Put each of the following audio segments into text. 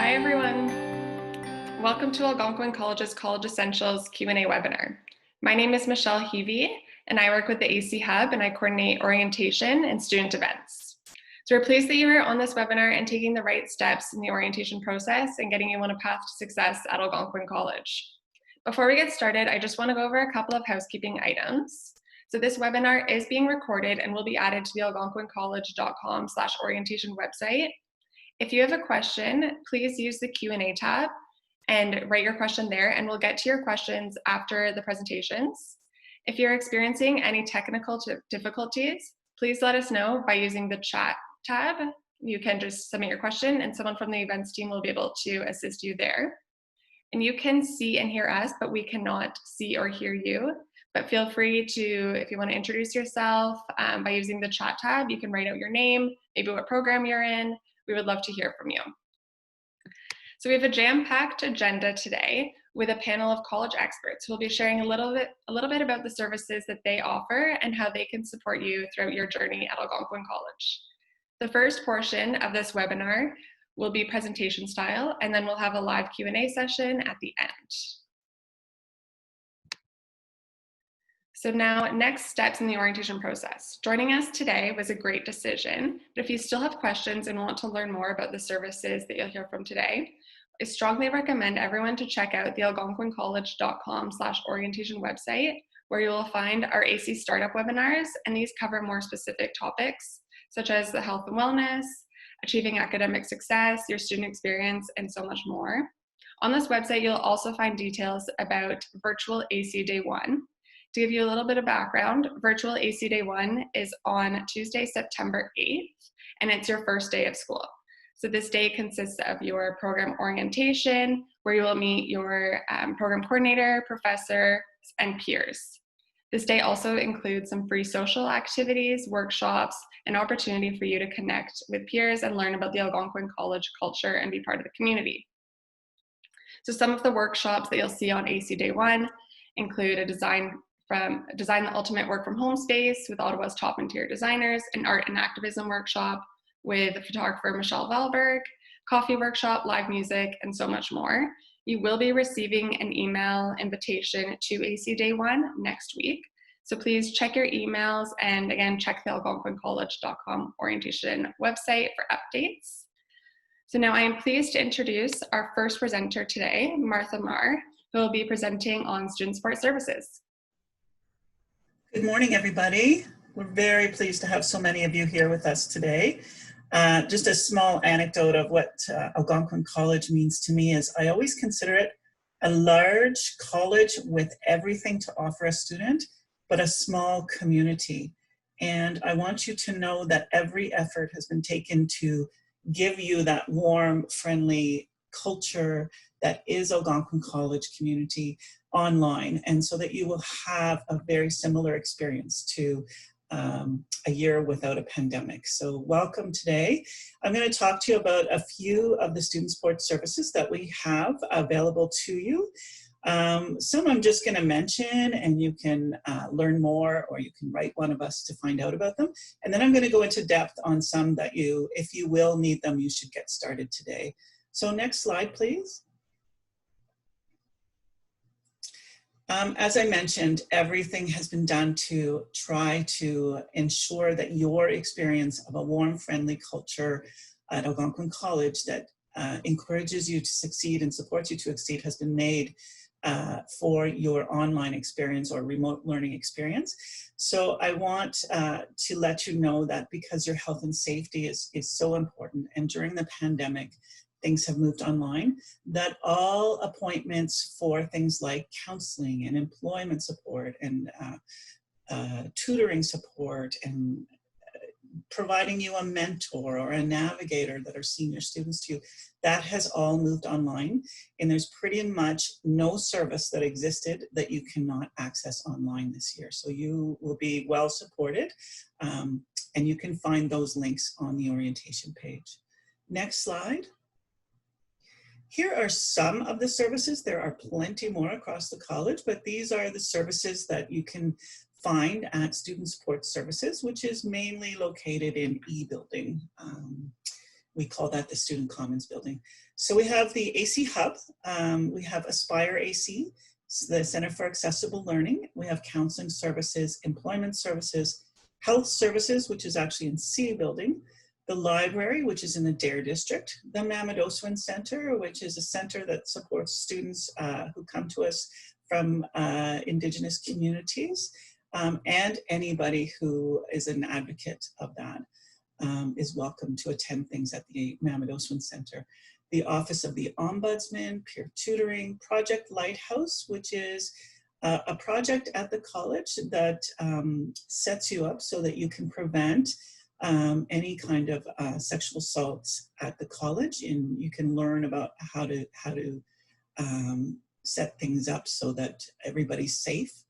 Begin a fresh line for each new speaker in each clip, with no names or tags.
Hi everyone. Welcome to Algonquin College's College Essentials Q&A webinar. My name is Michelle Heavey and I work with the AC Hub and I coordinate orientation and student events. So we're pleased that you are on this webinar and taking the right steps in the orientation process and getting you on a path to success at Algonquin College. Before we get started, I just want to go over a couple of housekeeping items. So this webinar is being recorded and will be added to the algonquincollege.com/orientation website. If you have a question, please use the Q&A tab and write your question there, and we'll get to your questions after the presentations. If you're experiencing any technical difficulties, please let us know by using the chat tab. You can just submit your question and someone from the events team will be able to assist you there. And you can see and hear us, but we cannot see or hear you. But feel free to, if you want to introduce yourself by using the chat tab, you can write out your name, maybe what program you're in. We would love to hear from you. So we have a jam-packed agenda today with a panel of college experts who will be sharing a little bit about the services that they offer and how they can support you throughout your journey at Algonquin College. The first portion of this webinar will be presentation style, and then we'll have a live Q&A session at the end. So now, next steps in the orientation process. Joining us today was a great decision, but if you still have questions and want to learn more about the services that you'll hear from today, I strongly recommend everyone to check out the algonquincollege.com/orientation website, where you will find our AC Startup webinars, and these cover more specific topics, such as the health and wellness, achieving academic success, your student experience, and so much more. On this website, you'll also find details about Virtual AC Day 1. To give you a little bit of background, Virtual AC Day 1 is on Tuesday, September 8th, and it's your first day of school. So this day consists of your program orientation, where you will meet your program coordinator, professor, and peers. This day also includes some free social activities, workshops, an opportunity for you to connect with peers and learn about the Algonquin College culture and be part of the community. So some of the workshops that you'll see on AC Day 1 include a Design the Ultimate Work from Home space with Ottawa's top interior designers, an art and activism workshop with photographer Michelle Valberg, coffee workshop, live music, and so much more. You will be receiving an email invitation to AC Day 1 next week. So please check your emails and again, check the algonquincollege.com orientation website for updates. So now I am pleased to introduce our first presenter today, Martha Marr, who will be presenting on Student Support Services.
Good morning, everybody. We're very pleased to have so many of you here with us today. Just a small anecdote of what Algonquin College means to me is I always consider it a large college with everything to offer a student, but a small community. And I want you to know that every effort has been taken to give you that warm, friendly culture that is Algonquin College community online, and so that you will have a very similar experience to a year without a pandemic. So welcome today. I'm going to talk to you about a few of the student support services that we have available to you. Some I'm just going to mention, and you can learn more, or you can write one of us to find out about them. And then I'm going to go into depth on some that you, if you will need them, you should get started today. So next slide, please. As I mentioned, everything has been done to try to ensure that your experience of a warm, friendly culture at Algonquin College that encourages you to succeed and supports you to succeed has been made for your online experience or remote learning experience. So I want to let you know that because your health and safety is so important, and during the pandemic, things have moved online, that all appointments for things like counseling and employment support and tutoring support and providing you a mentor or a navigator that are senior students to you, that has all moved online. And there's pretty much no service that existed that you cannot access online this year. So you will be well supported, and you can find those links on the orientation page. Next slide. Here are some of the services. There are plenty more across the college, but these are the services that you can find at Student Support Services, which is mainly located in E-Building. We call that the Student Commons building. So we have the AC Hub, we have Aspire AC, the Center for Accessible Learning, we have Counseling Services, Employment Services, Health Services, which is actually in C building, the library, which is in the Dare District, the Mammadoswin Center, which is a center that supports students who come to us from Indigenous communities, and anybody who is an advocate of that is welcome to attend things at the Mammadoswin Center. The Office of the Ombudsman, Peer Tutoring, Project Lighthouse, which is a project at the college that sets you up so that you can prevent any kind of sexual assaults at the college, and you can learn about how to set things up so that everybody's safe.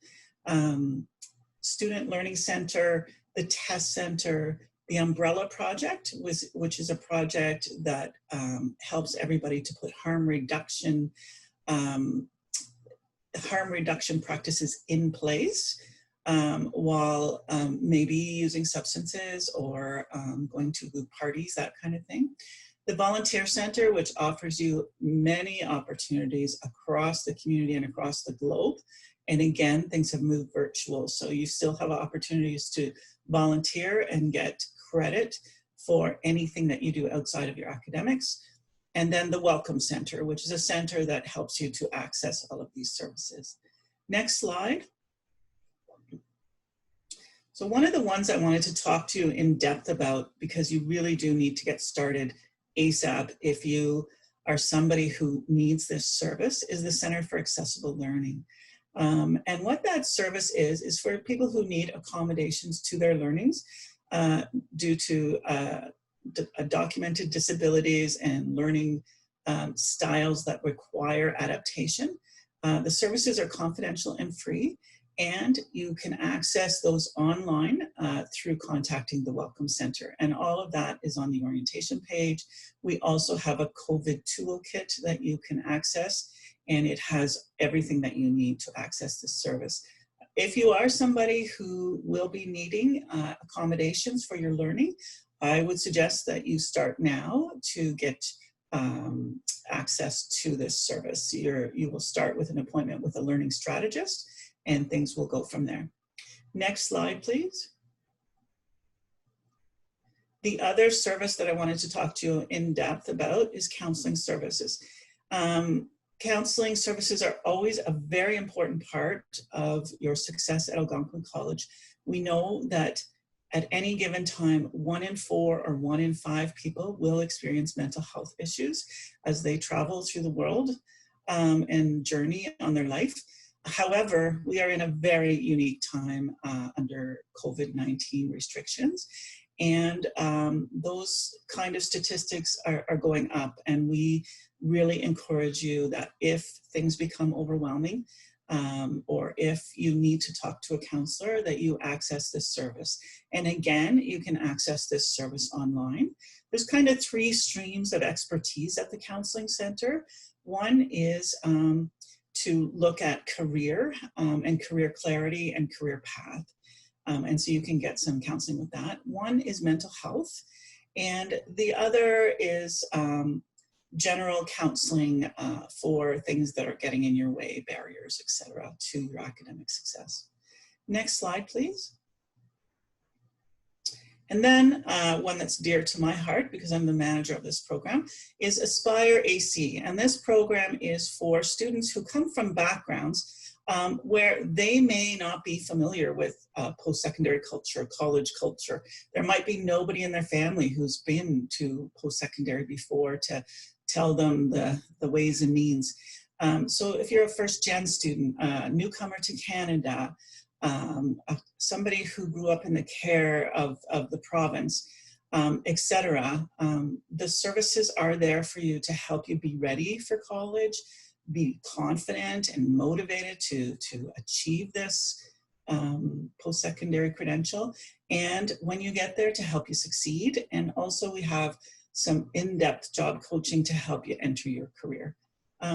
Student Learning Center, the Test Center, the Umbrella Project, which is a project that helps everybody to put harm reduction practices in place while maybe using substances or going to parties, that kind of thing. The Volunteer Center, which offers you many opportunities across the community and across the globe. And again, things have moved virtual, so you still have opportunities to volunteer and get credit for anything that you do outside of your academics. And then the Welcome Center, which is a center that helps you to access all of these services. Next slide. So one of the ones I wanted to talk to you in depth about, because you really do need to get started ASAP if you are somebody who needs this service, is the Center for Accessible Learning. And what that service is for people who need accommodations to their learnings due to documented disabilities and learning styles that require adaptation. The services are confidential and free, and you can access those online through contacting the Welcome Center. And all of that is on the orientation page. We also have a COVID toolkit that you can access, and it has everything that you need to access this service. If you are somebody who will be needing accommodations for your learning, I would suggest that you start now to get access to this service. You will start with an appointment with a learning strategist, and things will go from there. Next slide, please. The other service that I wanted to talk to you in depth about is counseling services. Counseling services are always a very important part of your success at Algonquin College. We know that at any given time, 1 in 4 or 1 in 5 people will experience mental health issues as they travel through the world and journey on their life. However, we are in a very unique time under COVID-19 restrictions, and those kind of statistics are going up, and we really encourage you that if things become overwhelming or if you need to talk to a counselor, that you access this service. And again, you can access this service online. There's kind of 3 streams of expertise at the Counseling Center. One is to look at career and career clarity and career path. And so you can get some counseling with that. One is mental health, and the other is general counseling for things that are getting in your way, barriers, etc., to your academic success. Next slide, please. And then one that's dear to my heart, because I'm the manager of this program, is Aspire AC. And this program is for students who come from backgrounds where they may not be familiar with post-secondary culture, college culture. There might be nobody in their family who's been to post-secondary before to tell them the ways and means. So if you're a first-gen student, a newcomer to Canada, somebody who grew up in the care of the province, etc., the services are there for you to help you be ready for college, be confident and motivated to achieve this post-secondary credential, and when you get there, to help you succeed. And also we have some in-depth job coaching to help you enter your career.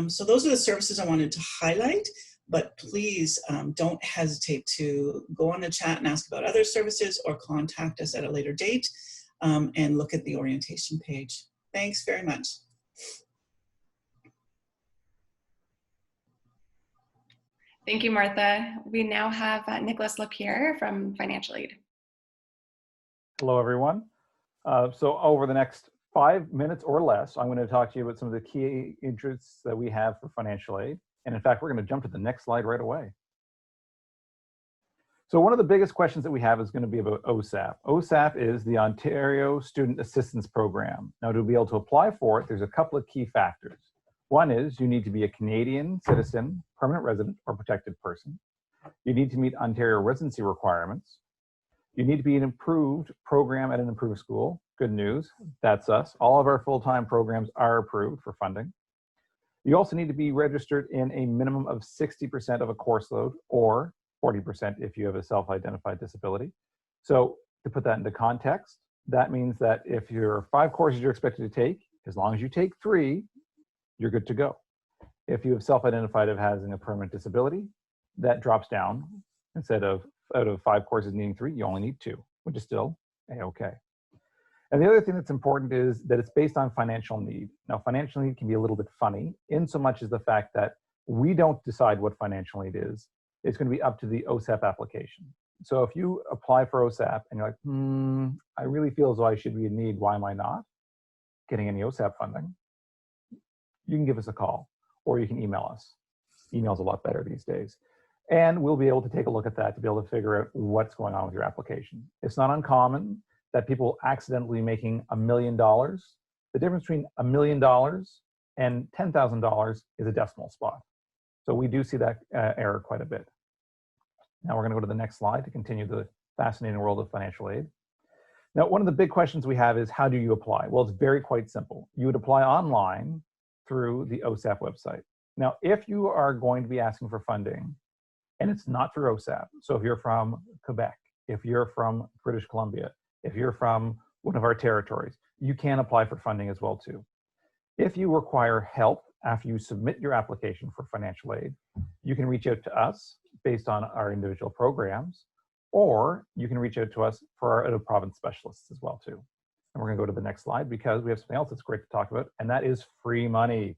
So those are the services I wanted to highlight, but please don't hesitate to go on the chat and ask about other services or contact us at a later date and look at the orientation page. Thanks very much.
Thank you, Martha. We now have Nicholas Lapierre from Financial Aid.
Hello, everyone. So over the next 5 minutes or less, I'm going to talk to you about some of the key interests that we have for financial aid. And in fact, we're going to jump to the next slide right away. So one of the biggest questions that we have is going to be about OSAP. OSAP is the Ontario Student Assistance Program. Now, to be able to apply for it, there's a couple of key factors. One is you need to be a Canadian citizen, permanent resident, or protected person. You need to meet Ontario residency requirements. You need to be an approved program at an approved school. Good news, that's us. All of our full-time programs are approved for funding. You also need to be registered in a minimum of 60% of a course load, or 40% if you have a self-identified disability. So to put that into context, that means that if you're 5 courses you're expected to take, as long as you take 3, you're good to go. If you have self-identified of having a permanent disability, that drops down. Instead of out of 5 courses needing 3, you only need 2, which is still a-okay. And the other thing that's important is that it's based on financial need. Now, financial need can be a little bit funny in so much as the fact that we don't decide what financial need is. It's going to be up to the OSAP application. So if you apply for OSAP and you're like, I really feel as though I should be in need, why am I not getting any OSAP funding? You can give us a call or you can email us. Email's a lot better these days. And we'll be able to take a look at that to be able to figure out what's going on with your application. It's not uncommon that people accidentally making $1 million. The difference between $1 million and $10,000 is a decimal spot. So we do see that error quite a bit. Now we're going to go to the next slide to continue the fascinating world of financial aid. Now, one of the big questions we have is how do you apply? Well, it's very quite simple. You would apply online through the OSAP website. Now, if you are going to be asking for funding and it's not through OSAP, so if you're from Quebec, if you're from British Columbia, if you're from one of our territories, you can apply for funding as well too. If you require help after you submit your application for financial aid, you can reach out to us based on our individual programs, or you can reach out to us for our out-of-province specialists as well too. And we're going to go to the next slide because we have something else that's great to talk about, and that is free money.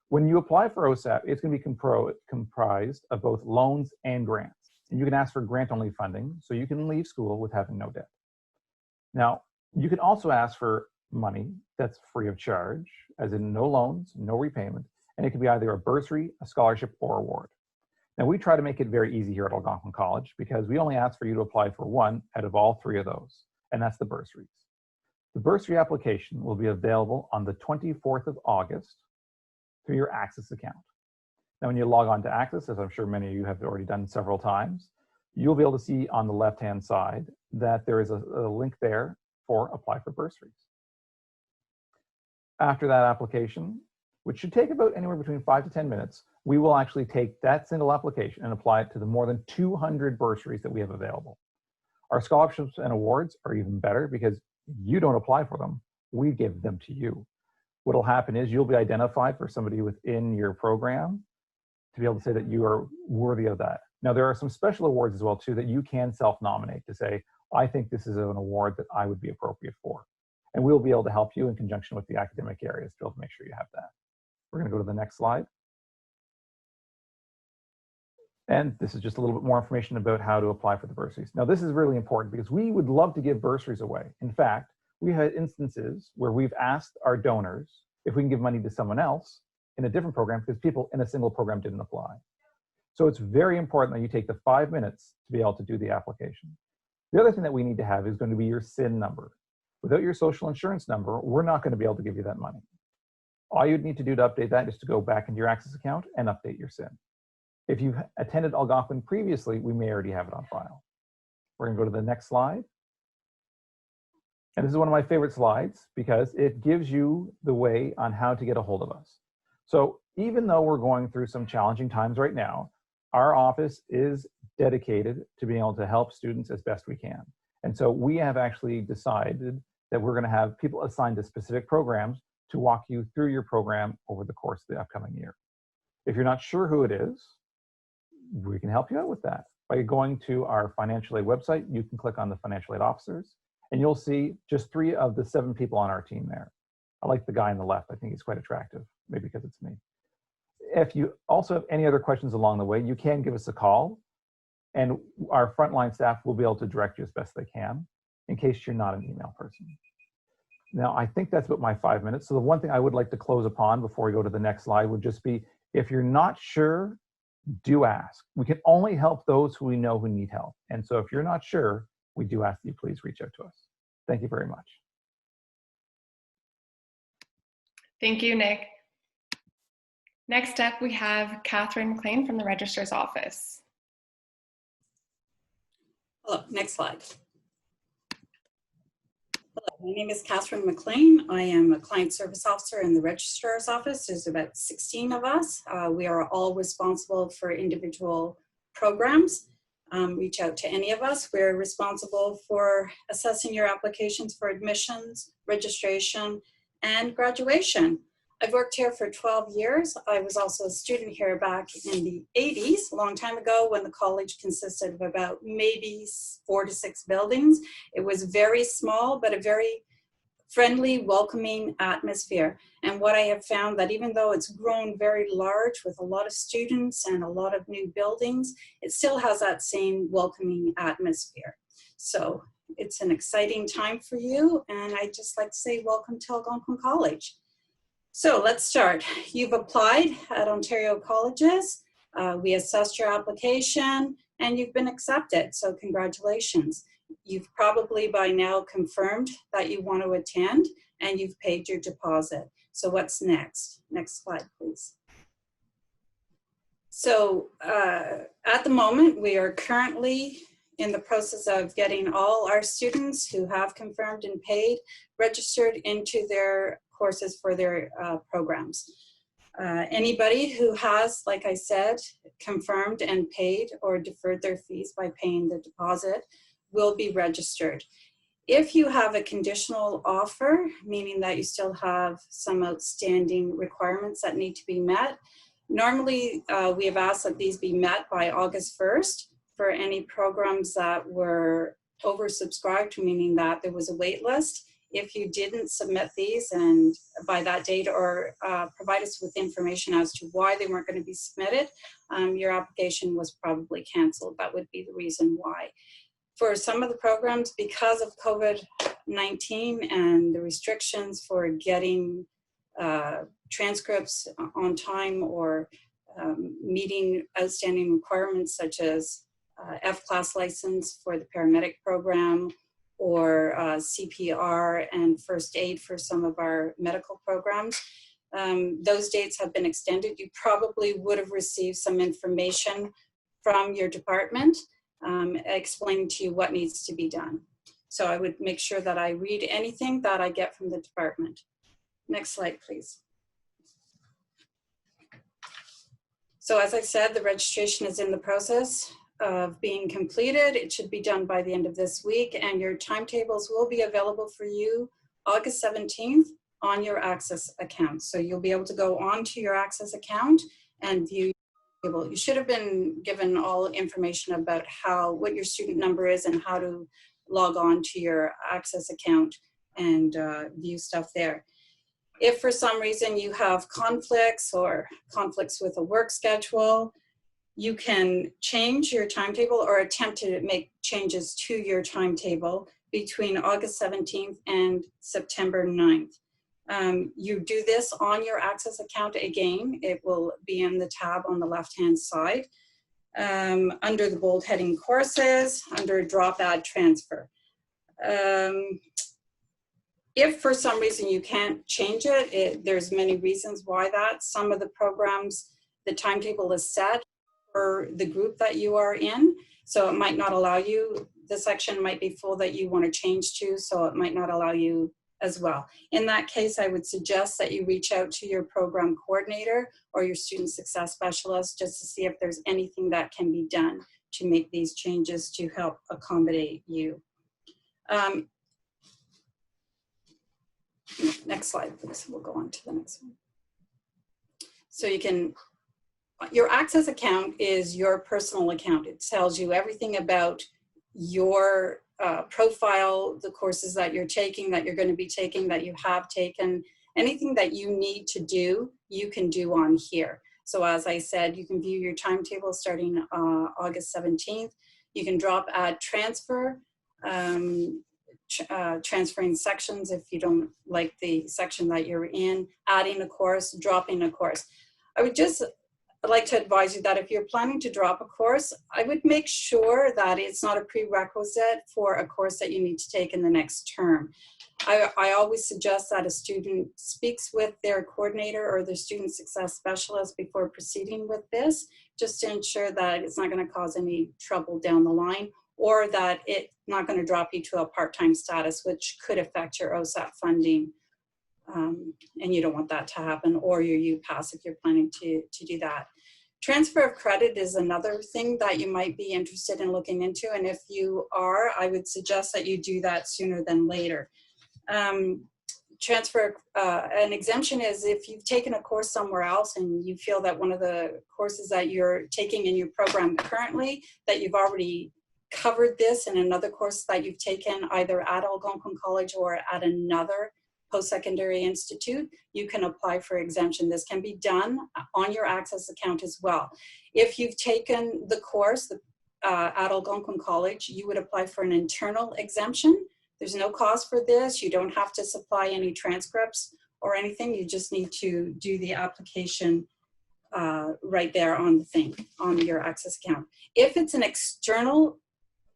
When you apply for OSAP, it's going to be comprised of both loans and grants. And you can ask for grant-only funding, so you can leave school with having no debt. Now, you can also ask for money that's free of charge, as in no loans, no repayment, and it can be either a bursary, a scholarship, or award. Now, we try to make it very easy here at Algonquin College because we only ask for you to apply for one out of all 3 of those, and that's the bursaries. The bursary application will be available on the 24th of August through your Access account. Now, when you log on to Access, as I'm sure many of you have already done several times, you'll be able to see on the left-hand side that there is a link there for Apply for Bursaries. After that application, which should take about anywhere between 5 to 10 minutes, we will actually take that single application and apply it to the more than 200 bursaries that we have available. Our scholarships and awards are even better because you don't apply for them, we give them to you. What will happen is you'll be identified for somebody within your program to be able to say that you are worthy of that. Now, there are some special awards as well too that you can self-nominate to say, I think this is an award that I would be appropriate for. And we'll be able to help you in conjunction with the academic areas to be able to make sure you have that. We're going to go to the next slide. And this is just a little bit more information about how to apply for the bursaries. Now, this is really important because we would love to give bursaries away. In fact, we had instances where we've asked our donors if we can give money to someone else in a different program because people in a single program didn't apply. So it's very important that you take the 5 minutes to be able to do the application. The other thing that we need to have is going to be your SIN number. Without your social insurance number, we're not going to be able to give you that money. All you'd need to do to update that is to go back into your Access account and update your SIN. If you've attended Algonquin previously, we may already have it on file. We're going to go to the next slide. And this is one of my favorite slides because it gives you the way on how to get a hold of us. So even though we're going through some challenging times right now, our office is dedicated to being able to help students as best we can. And so we have actually decided that we're going to have people assigned to specific programs to walk you through your program over the course of the upcoming year. If you're not sure who it is, we can help you out with that. By going to our financial aid website, you can click on the financial aid officers, and you'll see just 3 of the 7 people on our team there. I like the guy on the left. I think he's quite attractive, maybe because it's me. If you also have any other questions along the way, you can give us a call, and our frontline staff will be able to direct you as best they can in case you're not an email person. Now, I think that's about my 5 minutes. So the one thing I would like to close upon before we go to the next slide would just be, if you're not sure, do ask. We can only help those who we know who need help. And so if you're not sure, we do ask that you please reach out to us. Thank you very much.
Thank you, Nick. Next up, we have Catherine McLean from the Registrar's Office.
Hello, next slide. Hello, my name is Catherine McLean. I am a Client Service Officer in the Registrar's Office. There's about 16 of us. We are all responsible for individual programs. Reach out to any of us. We're responsible for assessing your applications for admissions, registration, and graduation. I've worked here for 12 years. I was also a student here back in the 80s, a long time ago, when the college consisted of about maybe 4 to 6 buildings. It was very small, but a very friendly, welcoming atmosphere. And what I have found, that even though it's grown very large with a lot of students and a lot of new buildings, it still has that same welcoming atmosphere. So it's an exciting time for you, and I'd just like to say welcome to Algonquin College. So let's start. You've applied at Ontario colleges. We assessed your application and you've been accepted, so congratulations. You've probably by now confirmed that you want to attend and you've paid your deposit. So what's next? Next slide, please. So at the moment, we are currently in the process of getting all our students who have confirmed and paid registered into their courses for their programs. Anybody who has, like I said, confirmed and paid or deferred their fees by paying the deposit will be registered. If you have a conditional offer, meaning that you still have some outstanding requirements that need to be met, normally we have asked that these be met by August 1st for any programs that were oversubscribed, meaning that there was a wait list. If you didn't submit these and by that date, or provide us with information as to why they weren't going to be submitted, your application was probably canceled. That would be the reason why. For some of the programs, because of COVID-19 and the restrictions for getting transcripts on time or meeting outstanding requirements such as F-class license for the paramedic program, or CPR and first aid for some of our medical programs. Those dates have been extended. You probably would have received some information from your department explaining to you what needs to be done. So I would make sure that I read anything that I get from the department. Next slide, please. So as I said, the registration is in the process of being completed. It should be done by the end of this week, and your timetables will be available for you August 17th on your Access account. So you'll be able to go onto your Access account and view. You should have been given all information about what your student number is and how to log on to your Access account and view stuff there. If for some reason you have conflicts or conflicts with a work schedule, you can change your timetable or attempt to make changes to your timetable between August 17th and September 9th. You do this on your Access account again. It will be in the tab on the left-hand side under the bold heading courses, under drop add transfer. If for some reason you can't change it, there's many reasons why that. Some of the programs, the timetable is set for the group that you are in, so it might not allow you, the section might be full that you want to change to, so it might not allow you as well. In that case, I would suggest that you reach out to your program coordinator or your student success specialist just to see if there's anything that can be done to make these changes to help accommodate you. Next slide, please. We'll go on to the next one. So you can, your Access account is your personal account. It tells you everything about your profile, the courses that you're taking, that you're going to be taking, that you have taken, anything that you need to do, you can do on here. So as I said, you can view your timetable starting August 17th. You can drop, add, transfer, transferring sections if you don't like the section that you're in, adding a course, dropping a course. I would just like to advise you that if you're planning to drop a course, I would make sure that it's not a prerequisite for a course that you need to take in the next term. I always suggest that a student speaks with their coordinator or their student success specialist before proceeding with this, just to ensure that it's not going to cause any trouble down the line, or that it's not going to drop you to a part-time status, which could affect your OSAP funding. And you don't want that to happen, or your UPass if you're planning to do that. Transfer of credit is another thing that you might be interested in looking into, and if you are, I would suggest that you do that sooner than later. Transfer, an exemption is if you've taken a course somewhere else and you feel that one of the courses that you're taking in your program currently, that you've already covered this in another course that you've taken either at Algonquin College or at another post-secondary institute, you can apply for exemption. This can be done on your Access account as well. If you've taken the course at Algonquin College, you would apply for an internal exemption. There's no cost for this. You don't have to supply any transcripts or anything. You just need to do the application right there on the thing, on your Access account. If it's an external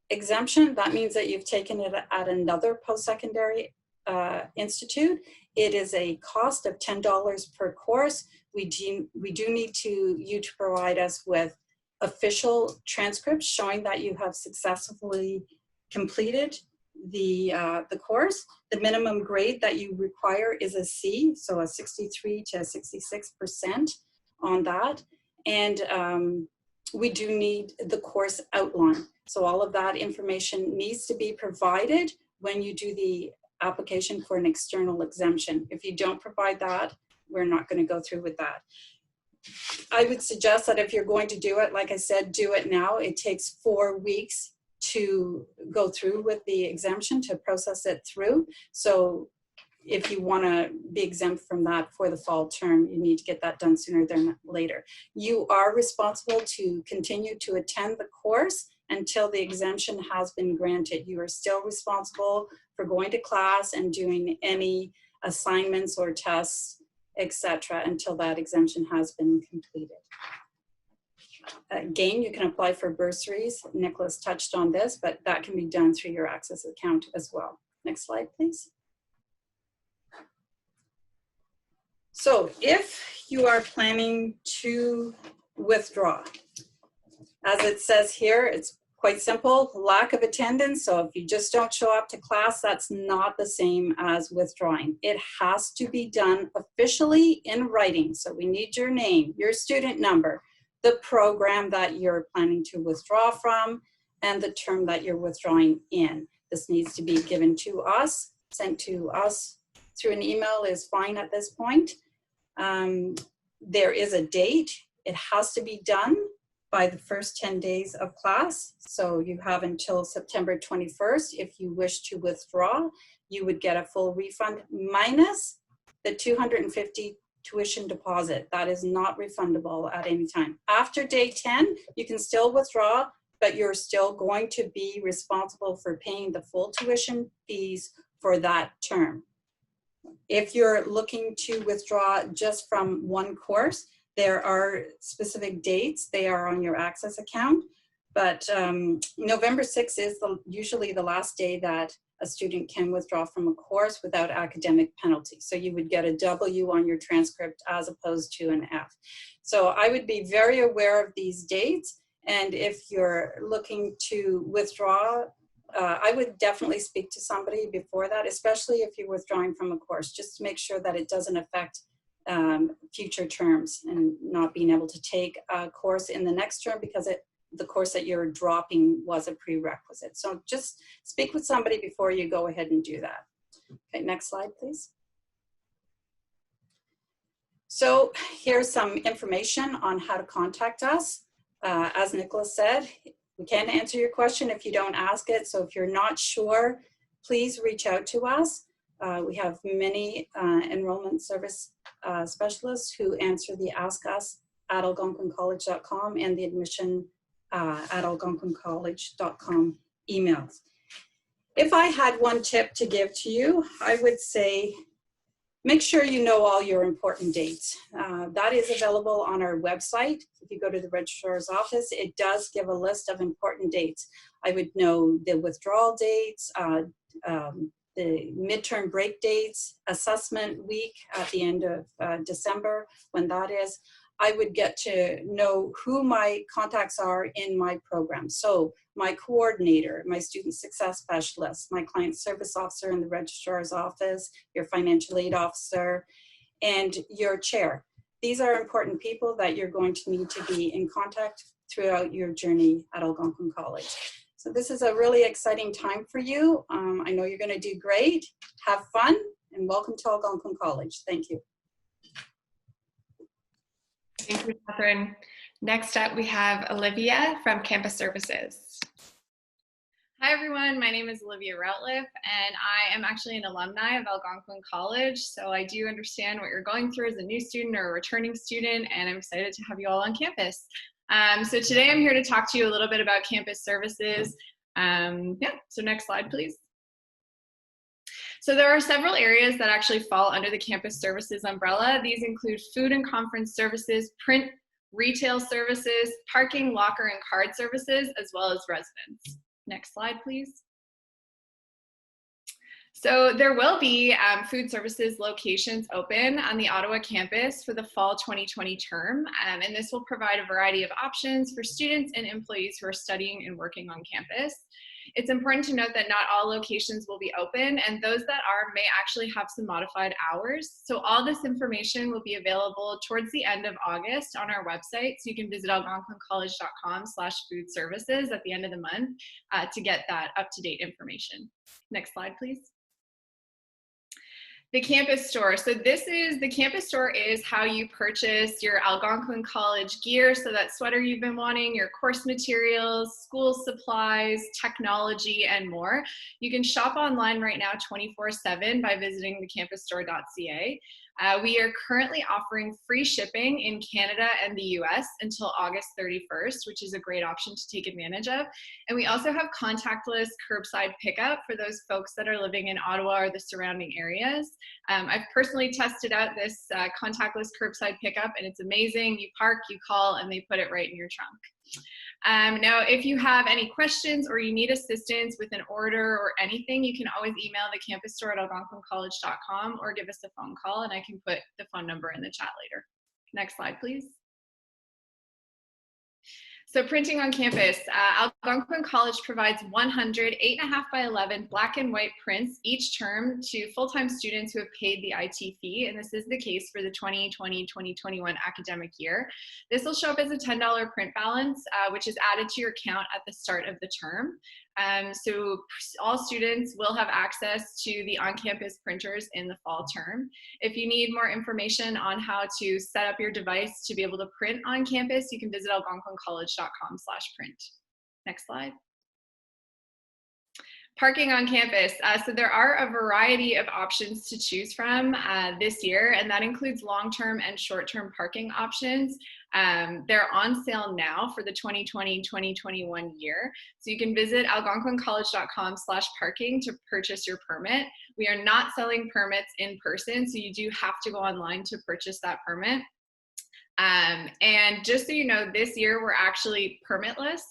exemption, that means that you've taken it at another post-secondary institute. It is a cost of $10 per course. We do need you to provide us with official transcripts showing that you have successfully completed the course. The minimum grade that you require is a C, so a 63 to 66% on that. And we do need the course outline. So all of that information needs to be provided when you do the application for an external exemption. If you don't provide that, we're not going to go through with that. I would suggest that if you're going to do it, like I said, do it now. It takes 4 weeks to go through with the exemption, to process it through. So if you want to be exempt from that for the fall term, you need to get that done sooner than later. You are responsible to continue to attend the course until the exemption has been granted. You are still responsible for going to class and doing any assignments or tests, etc., until that exemption has been completed. Again, you can apply for bursaries. Nicholas touched on this, but that can be done through your Access account as well. Next slide, please. So if you are planning to withdraw, as it says here, it's quite simple, lack of attendance. So if you just don't show up to class, that's not the same as withdrawing. It has to be done officially in writing. So we need your name, your student number, the program that you're planning to withdraw from, and the term that you're withdrawing in. This needs to be given to us, sent to us through an email is fine at this point. There is a date. It has to be done by the first 10 days of class. So you have until September 21st. If you wish to withdraw, you would get a full refund minus the $250 tuition deposit. That is not refundable at any time. After day 10, you can still withdraw, but you're still going to be responsible for paying the full tuition fees for that term. If you're looking to withdraw just from one course, there are specific dates. They are on your Access account, but November 6th is usually the last day that a student can withdraw from a course without academic penalty. So you would get a W on your transcript as opposed to an F. So I would be very aware of these dates. And if you're looking to withdraw, I would definitely speak to somebody before that, especially if you're withdrawing from a course, just to make sure that it doesn't affect future terms and not being able to take a course in the next term because the course that you're dropping was a prerequisite. So just speak with somebody before you go ahead and do that. Okay, next slide, please. So here's some information on how to contact us. As Nicholas said, we can't answer your question if you don't ask it. So if you're not sure, please reach out to us. We have many enrollment service specialists who answer the Ask Us at algonquincollege.com and the admission at algonquincollege.com emails. If I had one tip to give to you, I would say make sure you know all your important dates. That is available on our website. If you go to the registrar's office, it does give a list of important dates. I would know the withdrawal dates, the midterm break dates, assessment week at the end of December, when that is. I would get to know who my contacts are in my program. So my coordinator, my student success specialist, my client service officer in the registrar's office, your financial aid officer, and your chair. These are important people that you're going to need to be in contact throughout your journey at Algonquin College. So this is a really exciting time for you. I know you're going to do great. Have fun, and welcome to Algonquin College. Thank you.
Thank you, Catherine. Next up, we have Olivia from Campus Services.
Hi, everyone. My name is Olivia Routliff, and I am actually an alumni of Algonquin College. So I do understand what you're going through as a new student or a returning student, and I'm excited to have you all on campus. So today I'm here to talk to you a little bit about Campus Services. So next slide, please. So there are several areas that actually fall under the Campus Services umbrella. These include food and conference services, print, retail services, parking, locker, and card services, as well as residence. Next slide, please. So there will be food services locations open on the Ottawa campus for the fall 2020 term, and this will provide a variety of options for students and employees who are studying and working on campus. It's important to note that not all locations will be open, and those that are may actually have some modified hours. So all this information will be available towards the end of August on our website. So you can visit algonquincollege.com/food-services at the end of the month to get that up-to-date information. Next slide, please. The campus store. So the campus store is how you purchase your Algonquin College gear. So that sweater you've been wanting, your course materials, school supplies, technology, and more. You can shop online right now 24/7 by visiting thecampusstore.ca. We are currently offering free shipping in Canada and the US until August 31st, which is a great option to take advantage of. And we also have contactless curbside pickup for those folks that are living in Ottawa or the surrounding areas. I've personally tested out this contactless curbside pickup, and it's amazing. You park, you call, and they put it right in your trunk. Now, if you have any questions or you need assistance with an order or anything, you can always email the campus store at algonquincollege.com or give us a phone call, and I can put the phone number in the chat later. Next slide, please. So printing on campus, Algonquin College provides 100 8.5 by 11 black and white prints each term to full-time students who have paid the IT fee, and this is the case for the 2020-2021 academic year. This will show up as a $10 print balance, which is added to your account at the start of the term. So all students will have access to the on-campus printers in the fall term. If you need more information on how to set up your device to be able to print on campus, you can visit algonquincollege.com/print. Next slide. Parking on campus. So there are a variety of options to choose from this year, and that includes long-term and short-term parking options. They're on sale now for the 2020-2021 year. So you can visit algonquincollege.com/parking to purchase your permit. We are not selling permits in person, so you do have to go online to purchase that permit. And just so you know, this year we're actually permitless.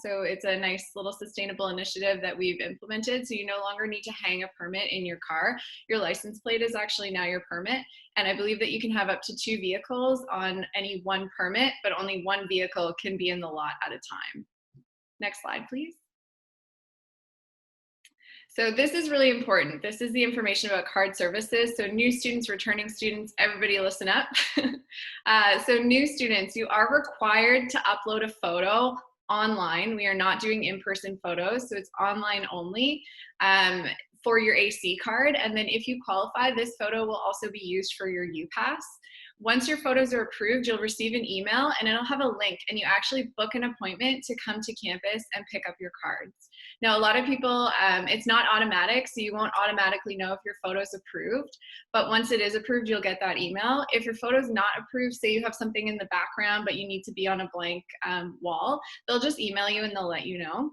So it's a nice little sustainable initiative that we've implemented. So you no longer need to hang a permit in your car. Your license plate is actually now your permit. And I believe that you can have up to 2 vehicles on any one permit, but only 1 vehicle can be in the lot at a time. Next slide, please. So this is really important. This is the information about card services. So new students, returning students, everybody listen up. So new students, you are required to upload a photo online. We are not doing in-person photos, so it's online only. for your AC card. And then if you qualify, this photo will also be used for your UPass. Once your photos are approved, you'll receive an email and it'll have a link, and you actually book an appointment to come to campus and pick up your cards. Now, a lot of people, it's not automatic, so you won't automatically know if your photo's approved, but once it is approved, you'll get that email. If your photo's not approved, say you have something in the background, but you need to be on a blank wall, they'll just email you and they'll let you know.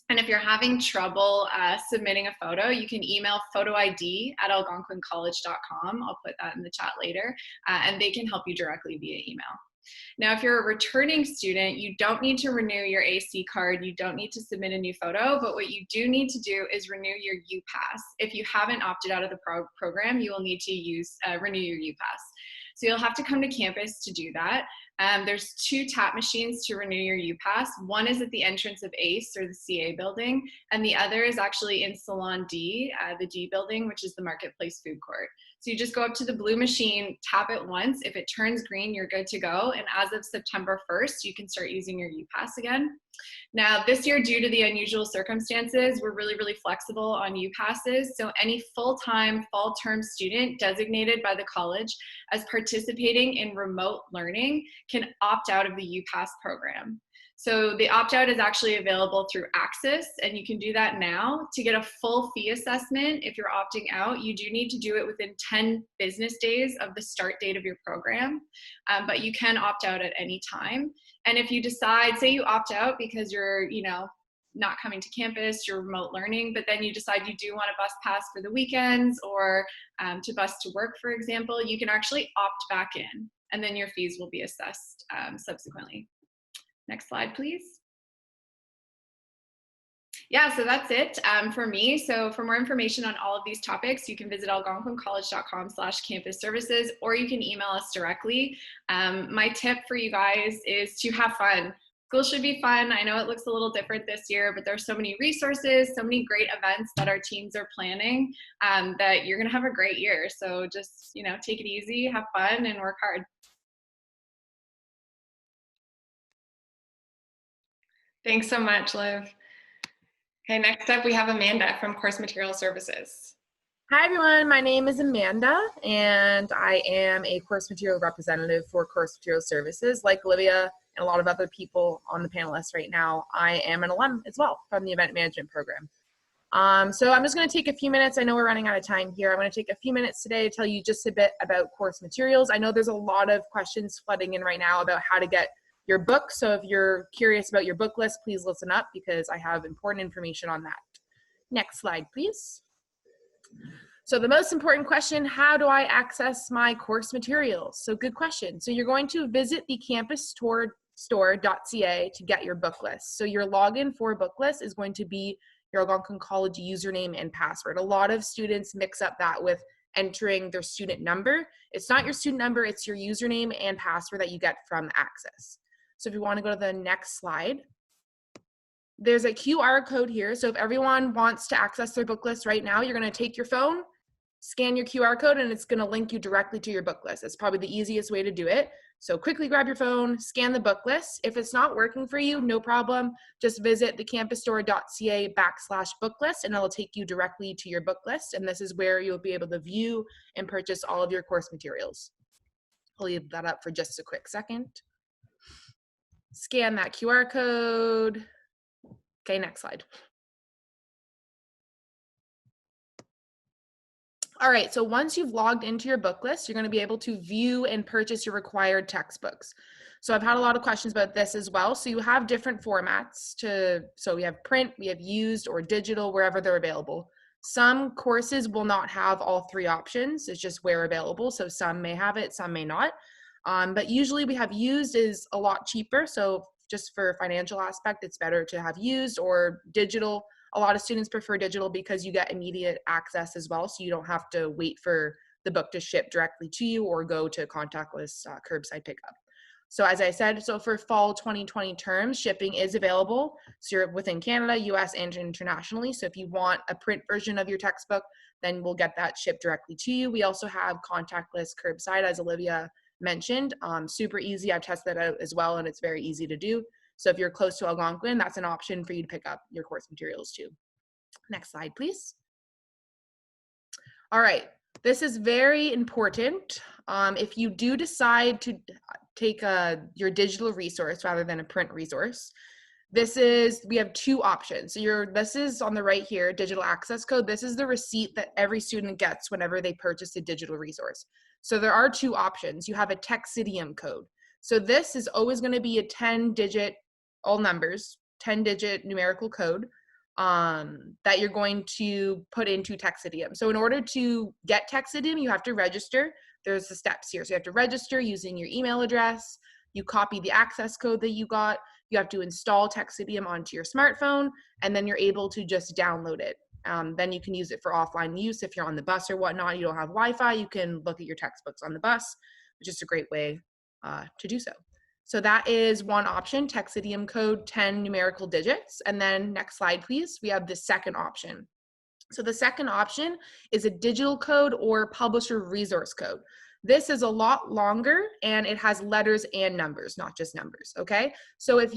And if you're having trouble submitting a photo, you can email photoid@algonquincollege.com. I'll put that in the chat later, and they can help you directly via email. Now, if you're a returning student, you don't need to renew your AC card. You don't need to submit a new photo, but what you do need to do is renew your UPass. If you haven't opted out of the program, you will need to renew your UPass. So you'll have to come to campus to do that. There's 2 tap machines to renew your UPass. One is at the entrance of ACE, or the CA building, and the other is actually in Salon D, the D building, which is the Marketplace Food Court. So you just go up to the blue machine, tap it once. If it turns green, you're good to go. And as of September 1st, you can start using your UPass again. Now, this year, due to the unusual circumstances, we're really, really flexible on UPasses. So any full-time fall term student designated by the college as participating in remote learning can opt out of the UPass program. So the opt-out is actually available through Access, and you can do that now. To get a full fee assessment, if you're opting out, you do need to do it within 10 business days of the start date of your program, but you can opt out at any time. And if you decide, say you opt out because you're, not coming to campus, you're remote learning, but then you decide you do want a bus pass for the weekends or to bus to work, for example, you can actually opt back in, and then your fees will be assessed subsequently. Next slide, please. Yeah, so that's it for me. So for more information on all of these topics, you can visit algonquincollege.com/campus services, or you can email us directly. My tip for you guys is to have fun. School should be fun. I know it looks a little different this year, but there's so many resources, so many great events that our teams are planning that you're gonna have a great year. So just, take it easy, have fun, and work hard.
Thanks so much, Liv. Okay, next up we have Amanda from Course Material Services.
Hi everyone, my name is Amanda and I am a course material representative for Course Material Services. Like Olivia and a lot of other people on the panelists right now, I am an alum as well from the event management program. So I'm just going to take a few minutes. I know we're running out of time here. I'm going to take a few minutes today to tell you just a bit about course materials. I know there's a lot of questions flooding in right now about how to get your book. So if you're curious about your book list, please listen up because I have important information on that. Next slide, please. So the most important question, how do I access my course materials? So good question. So you're going to visit the campusstore.ca to get your book list. So your login for book list is going to be your Algonquin College username and password. A lot of students mix up that with entering their student number. It's not your student number, it's your username and password that you get from Access. So if you want to go to the next slide, there's a QR code here. So if everyone wants to access their book list right now, you're going to take your phone, scan your QR code, and it's going to link you directly to your book list. It's probably the easiest way to do it. So quickly grab your phone, scan the book list. If it's not working for you, no problem. Just visit the campusstore.ca/book list and it'll take you directly to your book list. And this is where you'll be able to view and purchase all of your course materials. I'll leave that up for just a quick second. Scan that QR code. Okay, next slide. All right, so once you've logged into your book list, you're going to be able to view and purchase your required textbooks. So I've had a lot of questions about this as well. So you have different formats so we have print, we have used or digital, wherever they're available. Some courses will not have all 3 options. It's just where available. So some may have it, some may not. But usually we have used is a lot cheaper. So just for a financial aspect, it's better to have used or digital. A lot of students prefer digital because you get immediate access as well. So you don't have to wait for the book to ship directly to you or go to contactless curbside pickup. So as I said, so for fall 2020 terms, shipping is available. So you're within Canada, US, and internationally. So if you want a print version of your textbook, then we'll get that shipped directly to you. We also have contactless curbside, as Olivia mentioned. Super easy. I've tested that out as well, and it's very easy to do. So if you're close to Algonquin, that's an option for you to pick up your course materials too. Next slide, please. All right, this is very important. If you do decide to take your digital resource rather than a print resource, we have two options. So this is on the right here, digital access code. This is the receipt that every student gets whenever they purchase a digital resource. So there are two options. You have a Texidium code. So this is always going to be a 10-digit, all numbers, 10-digit numerical code that you're going to put into Texidium. So in order to get Texidium, you have to register. There's the steps here. So you have to register using your email address. You copy the access code that you got. You have to install Texidium onto your smartphone, and then you're able to just download it. Then you can use it for offline use. If you're on the bus or whatnot, you don't have Wi-Fi, you can look at your textbooks on the bus, which is a great way to do so. So that is one option, Texidium code, 10 numerical digits. And then next slide, please. We have the second option. So the second option is a digital code or publisher resource code. This is a lot longer and it has letters and numbers, not just numbers, okay? So if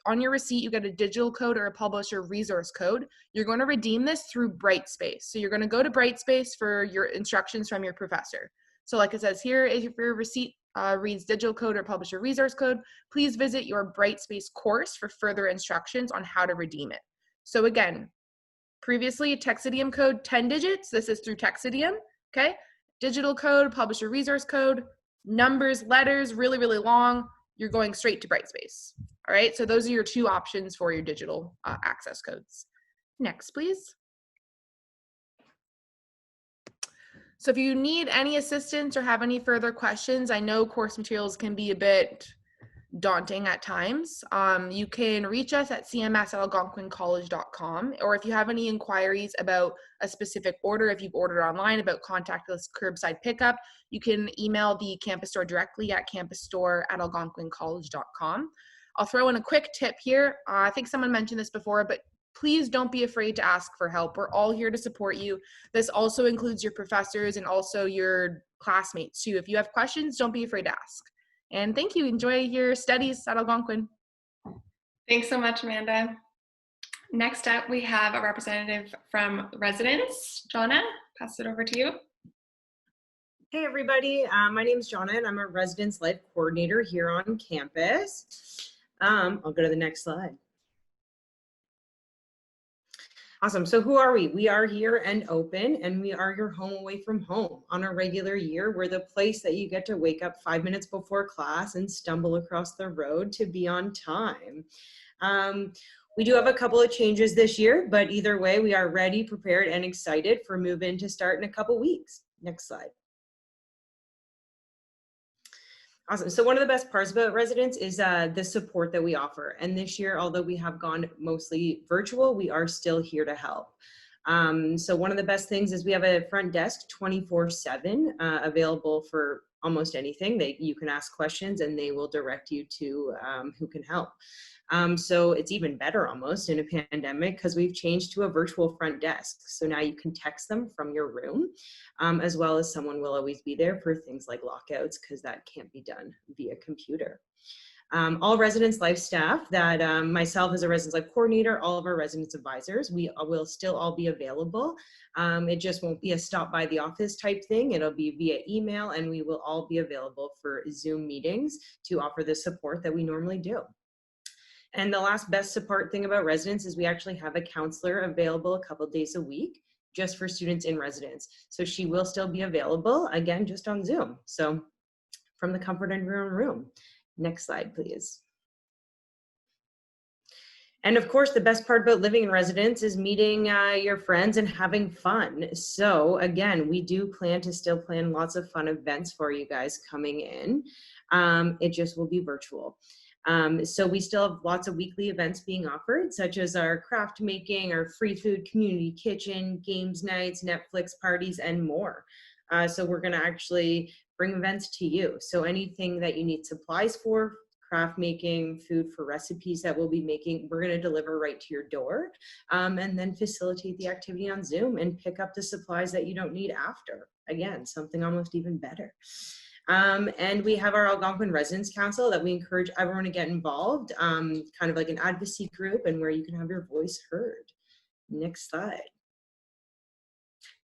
on your receipt you get a digital code or a publisher resource code, you're going to redeem this through Brightspace. So you're going to go to Brightspace for your instructions from your professor. So like it says here, if your receipt reads digital code or publisher resource code, please visit your Brightspace course for further instructions on how to redeem it. So again, previously Texidium code 10 digits, this is through Texidium, okay? Digital code, publisher resource code, numbers, letters, really, really long, you're going straight to Brightspace. All right, so those are your two options for your digital access codes. Next, please. So if you need any assistance or have any further questions, I know course materials can be a bit daunting at times. You can reach us at cms@algonquincollege.com, or if you have any inquiries about a specific order, if you've ordered online about contactless curbside pickup, you can email the campus store directly at campusstore@algonquincollege.com. I'll throw in a quick tip here. I think someone mentioned this before, but please don't be afraid to ask for help. We're all here to support you. This also includes your professors and also your classmates too. If you have questions, don't be afraid to ask. And thank you. Enjoy your studies at Algonquin.
Thanks so much, Amanda. Next up, we have a representative from residents. Jonna, pass it over to you.
Hey everybody, my name is Jonna and I'm a Residence Life Coordinator here on campus. I'll go to the next slide. Awesome, so who are we? We are here and open, and we are your home away from home. On a regular year, we're the place that you get to wake up 5 minutes before class and stumble across the road to be on time. We do have a couple of changes this year, but either way, we are ready, prepared, and excited for move-in to start in a couple weeks. Next slide. Awesome. So one of the best parts about residents is the support that we offer. And this year, although we have gone mostly virtual, we are still here to help. So one of the best things is we have a front desk 24/7 available for almost anything. You can ask questions and they will direct you to who can help. So it's even better almost in a pandemic because we've changed to a virtual front desk. So now you can text them from your room, as well as someone will always be there for things like lockouts because that can't be done via computer. All Residence Life staff that myself as a Residence Life Coordinator, all of our residence advisors, we will still all be available. It just won't be a stop by the office type thing. It'll be via email, and we will all be available for Zoom meetings to offer the support that we normally do. And the last best support thing about residence is we actually have a counselor available a couple days a week just for students in residence. So she will still be available, again, just on Zoom. So from the comfort of your own room. Next slide, please. And of course, the best part about living in residence is meeting your friends and having fun. So again, we do plan to still plan lots of fun events for you guys coming in. It just will be virtual. So we still have lots of weekly events being offered, such as our craft making, our free food community kitchen, games nights, Netflix parties, and more. So we're going to actually bring events to you. So anything that you need supplies for, craft making, food for recipes that we'll be making, we're going to deliver right to your door, and then facilitate the activity on Zoom and pick up the supplies that you don't need after. Again, something almost even better. And we have our Algonquin Residence Council that we encourage everyone to get involved, kind of like an advocacy group and where you can have your voice heard. Next slide.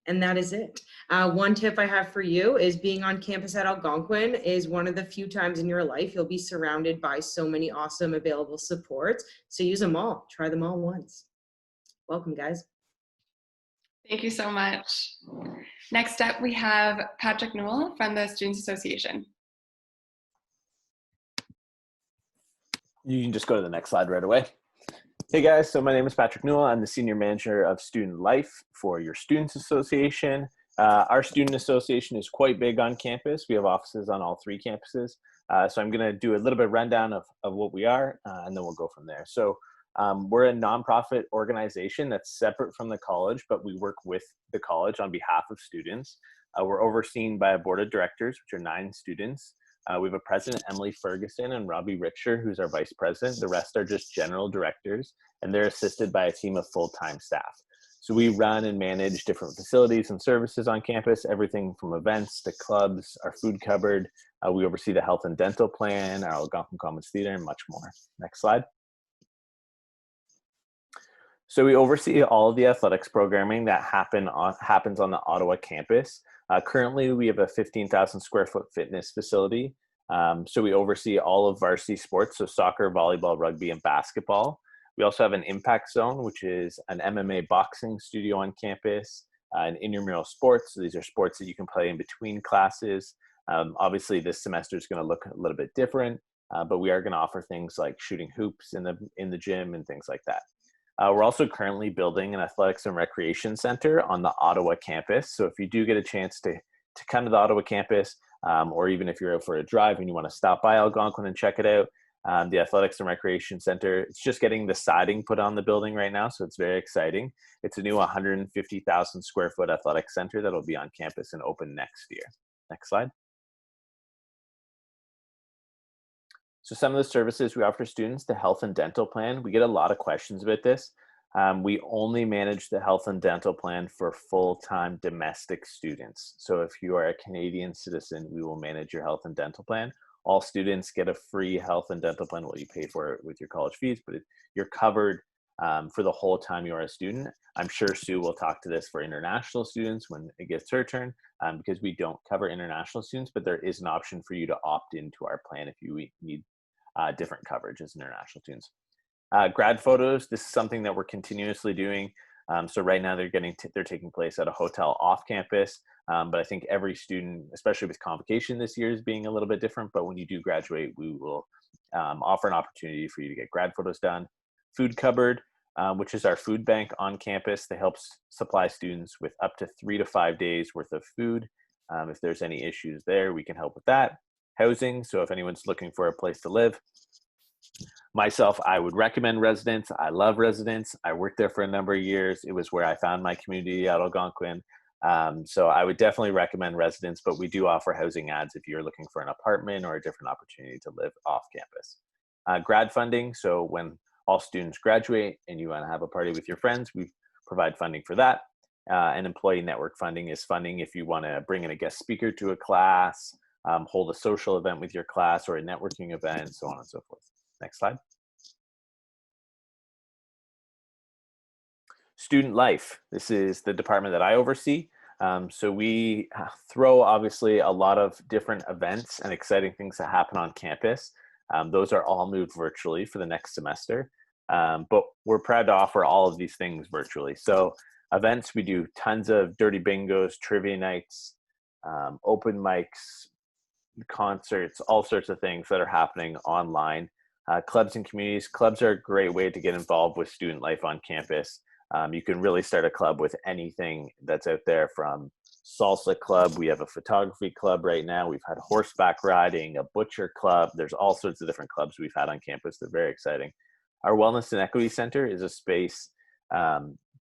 And that is it. One tip I have for you is being on campus at Algonquin is one of the few times in your life you'll be surrounded by so many awesome available supports. So use them all. Try them all once. Welcome, guys.
Thank you so much. Next up, we have Patrick Newell from the Students Association.
You can just go to the next slide right away. Hey guys, so my name is Patrick Newell. I'm the Senior Manager of Student Life for your Students Association. Our Student Association is quite big on campus. We have offices on all 3 campuses. So I'm gonna do a little bit of rundown of what we are, and then we'll go from there. So we're a nonprofit organization that's separate from the college, but we work with the college on behalf of students. We're overseen by a board of directors, which are 9 students. We have a president, Emily Ferguson, and Robbie Richer, who's our vice president. The rest are just general directors, and they're assisted by a team of full-time staff. So we run and manage different facilities and services on campus, everything from events to clubs, our food cupboard. We oversee the health and dental plan, our Algonquin Commons Theater, and much more. Next slide. So we oversee all of the athletics programming that happens on the Ottawa campus. Currently, we have a 15,000 square foot fitness facility. So we oversee all of varsity sports, so soccer, volleyball, rugby, and basketball. We also have an impact zone, which is an MMA boxing studio on campus, and intramural sports. So these are sports that you can play in between classes. Obviously, this semester is going to look a little bit different, but we are going to offer things like shooting hoops in the gym and things like that. We're also currently building an athletics and recreation center on the Ottawa campus. So if you do get a chance to come to the Ottawa campus, or even if you're out for a drive and you want to stop by Algonquin and check it out, the Athletics and Recreation Center, it's just getting the siding put on the building right now, so it's very exciting. It's a new 150,000 square foot athletic center that'll be on campus and open next year. Next slide. So some of the services we offer students, the health and dental plan, we get a lot of questions about this. We only manage the health and dental plan for full-time domestic students. So if you are a Canadian citizen, we will manage your health and dental plan. All students get a free health and dental plan. Well, you pay for it with your college fees, but you're covered for the whole time you are a student. I'm sure Sue will talk to this for international students when it gets her turn, because we don't cover international students, but there is an option for you to opt into our plan if you need different coverage as international students. Grad photos, this is something that we're continuously doing. So right now they're taking place at a hotel off campus, but I think every student, especially with convocation this year, is being a little bit different. But when you do graduate, we will offer an opportunity for you to get grad photos done. Food cupboard, which is our food bank on campus that helps supply students with up to 3 to 5 days worth of food. If there's any issues there, we can help with that. Housing, so if anyone's looking for a place to live. Myself, I would recommend residence. I love residence. I worked there for a number of years. It was where I found my community at Algonquin. So I would definitely recommend residence, but we do offer housing ads if you're looking for an apartment or a different opportunity to live off campus. Grad funding, so when all students graduate and you want to have a party with your friends, we provide funding for that. And employee network funding is funding if you want to bring in a guest speaker to a class, hold a social event with your class or a networking event, so on and so forth. Next slide. Student life. This is the department that I oversee. So we throw obviously a lot of different events and exciting things that happen on campus. Those are all moved virtually for the next semester. But we're proud to offer all of these things virtually. So events, we do tons of dirty bingos, trivia nights, open mics, concerts, all sorts of things that are happening online. Clubs and communities. Clubs are a great way to get involved with student life on campus. You can really start a club with anything that's out there, from salsa club. We have a photography club right now. We've had horseback riding, a butcher club. There's all sorts of different clubs we've had on campus. They're very exciting. Our Wellness and Equity Center is a space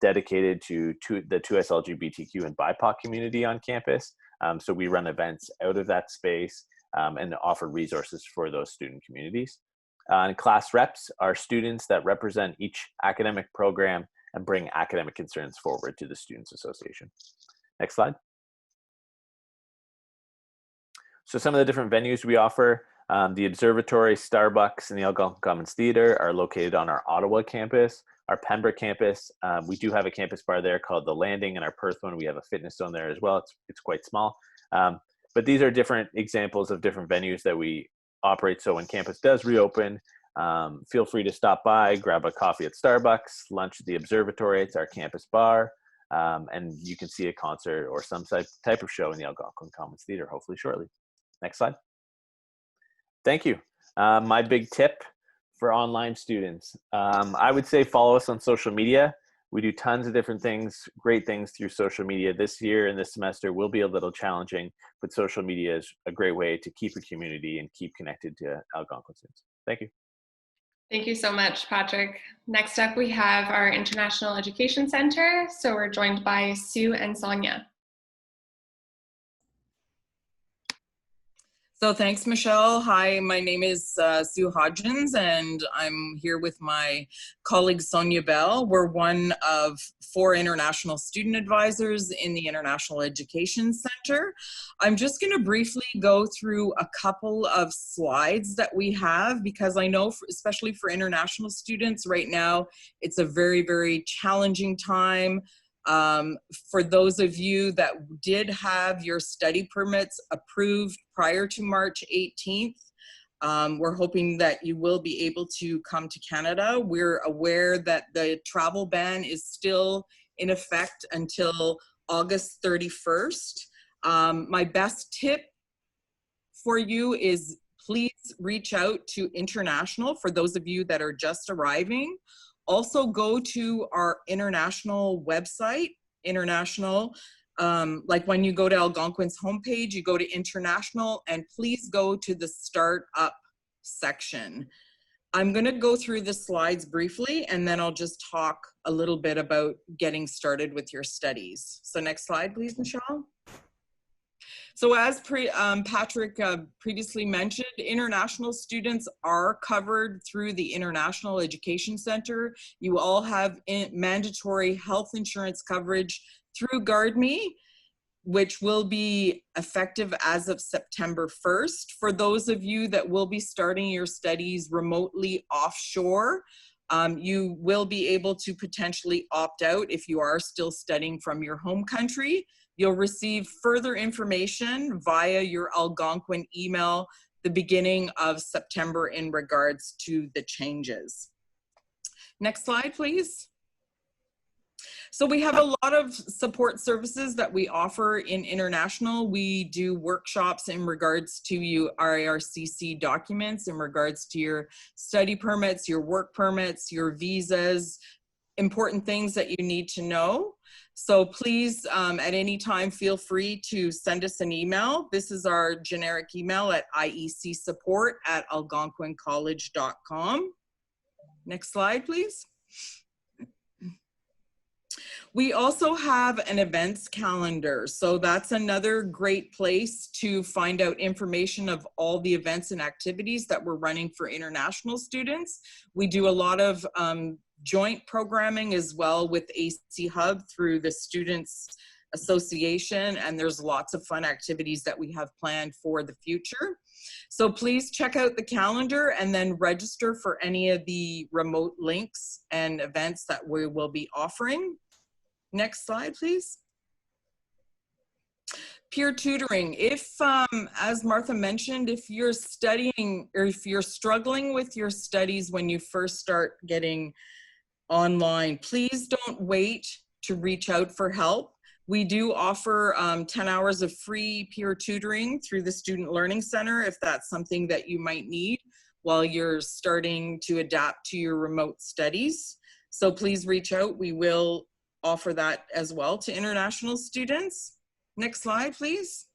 dedicated to the 2S LGBTQ and BIPOC community on campus. So we run events out of that space and offer resources for those student communities. And class reps are students that represent each academic program and bring academic concerns forward to the Students Association. Next slide. So some of the different venues we offer, the Observatory, Starbucks, and the Algonquin Commons Theater are located on our Ottawa campus. Our Pembroke campus, we do have a campus bar there called The Landing, and our Perth one, we have a fitness zone there as well. It's quite small. But these are different examples of different venues that we operate. So when campus does reopen, feel free to stop by, grab a coffee at Starbucks, lunch at the observatory. It's our campus bar. And you can see a concert or some type of show in the Algonquin Commons Theater, hopefully shortly. Next slide. Thank you. My big tip for online students, I would say follow us on social media. We do tons of different things, great things through social media. This year and this semester will be a little challenging, but social media is a great way to keep a community and keep connected to Algonquin students. Thank you.
Thank you so much, Patrick. Next up, we have our International Education Center. So we're joined by Sue and Sonia.
So thanks, Michelle. Hi, my name is Sue Hodgins, and I'm here with my colleague Sonia Bell. We're one of 4 international student advisors in the International Education Center. I'm just going to briefly go through a couple of slides that we have, because I know, especially for international students right now, it's a very, very challenging time. For those of you that did have your study permits approved prior to March 18th, we're hoping that you will be able to come to Canada. We're aware that the travel ban is still in effect until August 31st. My best tip for you is please reach out to International for those of you that are just arriving. Also go to our international website, International. Like when you go to Algonquin's homepage, you go to International, and please go to the Start Up section. I'm going to go through the slides briefly, and then I'll just talk a little bit about getting started with your studies. So next slide, please, Michelle. So as Patrick previously mentioned, international students are covered through the International Education Center. You all have mandatory health insurance coverage through GuardMe, which will be effective as of September 1st. For those of you that will be starting your studies remotely offshore, you will be able to potentially opt out if you are still studying from your home country. You'll receive further information via your Algonquin email the beginning of September in regards to the changes. Next slide, please. So we have a lot of support services that we offer in international. We do workshops in regards to your IRCC documents, in regards to your study permits, your work permits, your visas, important things that you need to know. So please, at any time, feel free to send us an email. This is our generic email at iecsupport@algonquincollege.com. Next slide, please. We also have an events calendar. So that's another great place to find out information of all the events and activities that we're running for international students. We do a lot of joint programming as well with AC Hub through the Students Association, and there's lots of fun activities that we have planned for the future. So please check out the calendar and then register for any of the remote links and events that we will be offering. Next slide, please. Peer tutoring. If, as Martha mentioned, if you're studying or if you're struggling with your studies when you first start getting online, please don't wait to reach out for help. We do offer 10 hours of free peer tutoring through the Student Learning Center if that's something that you might need while you're starting to adapt to your remote studies. So please reach out. We will offer that as well to international students. Next slide, please.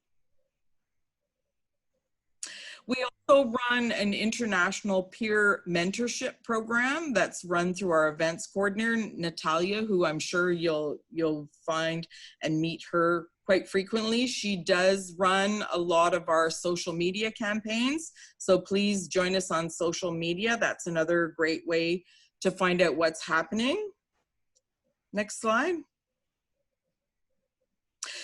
We also run an international peer mentorship program that's run through our events coordinator, Natalia, who I'm sure you'll find and meet her quite frequently. She does run a lot of our social media campaigns. So please join us on social media. That's another great way to find out what's happening. Next slide.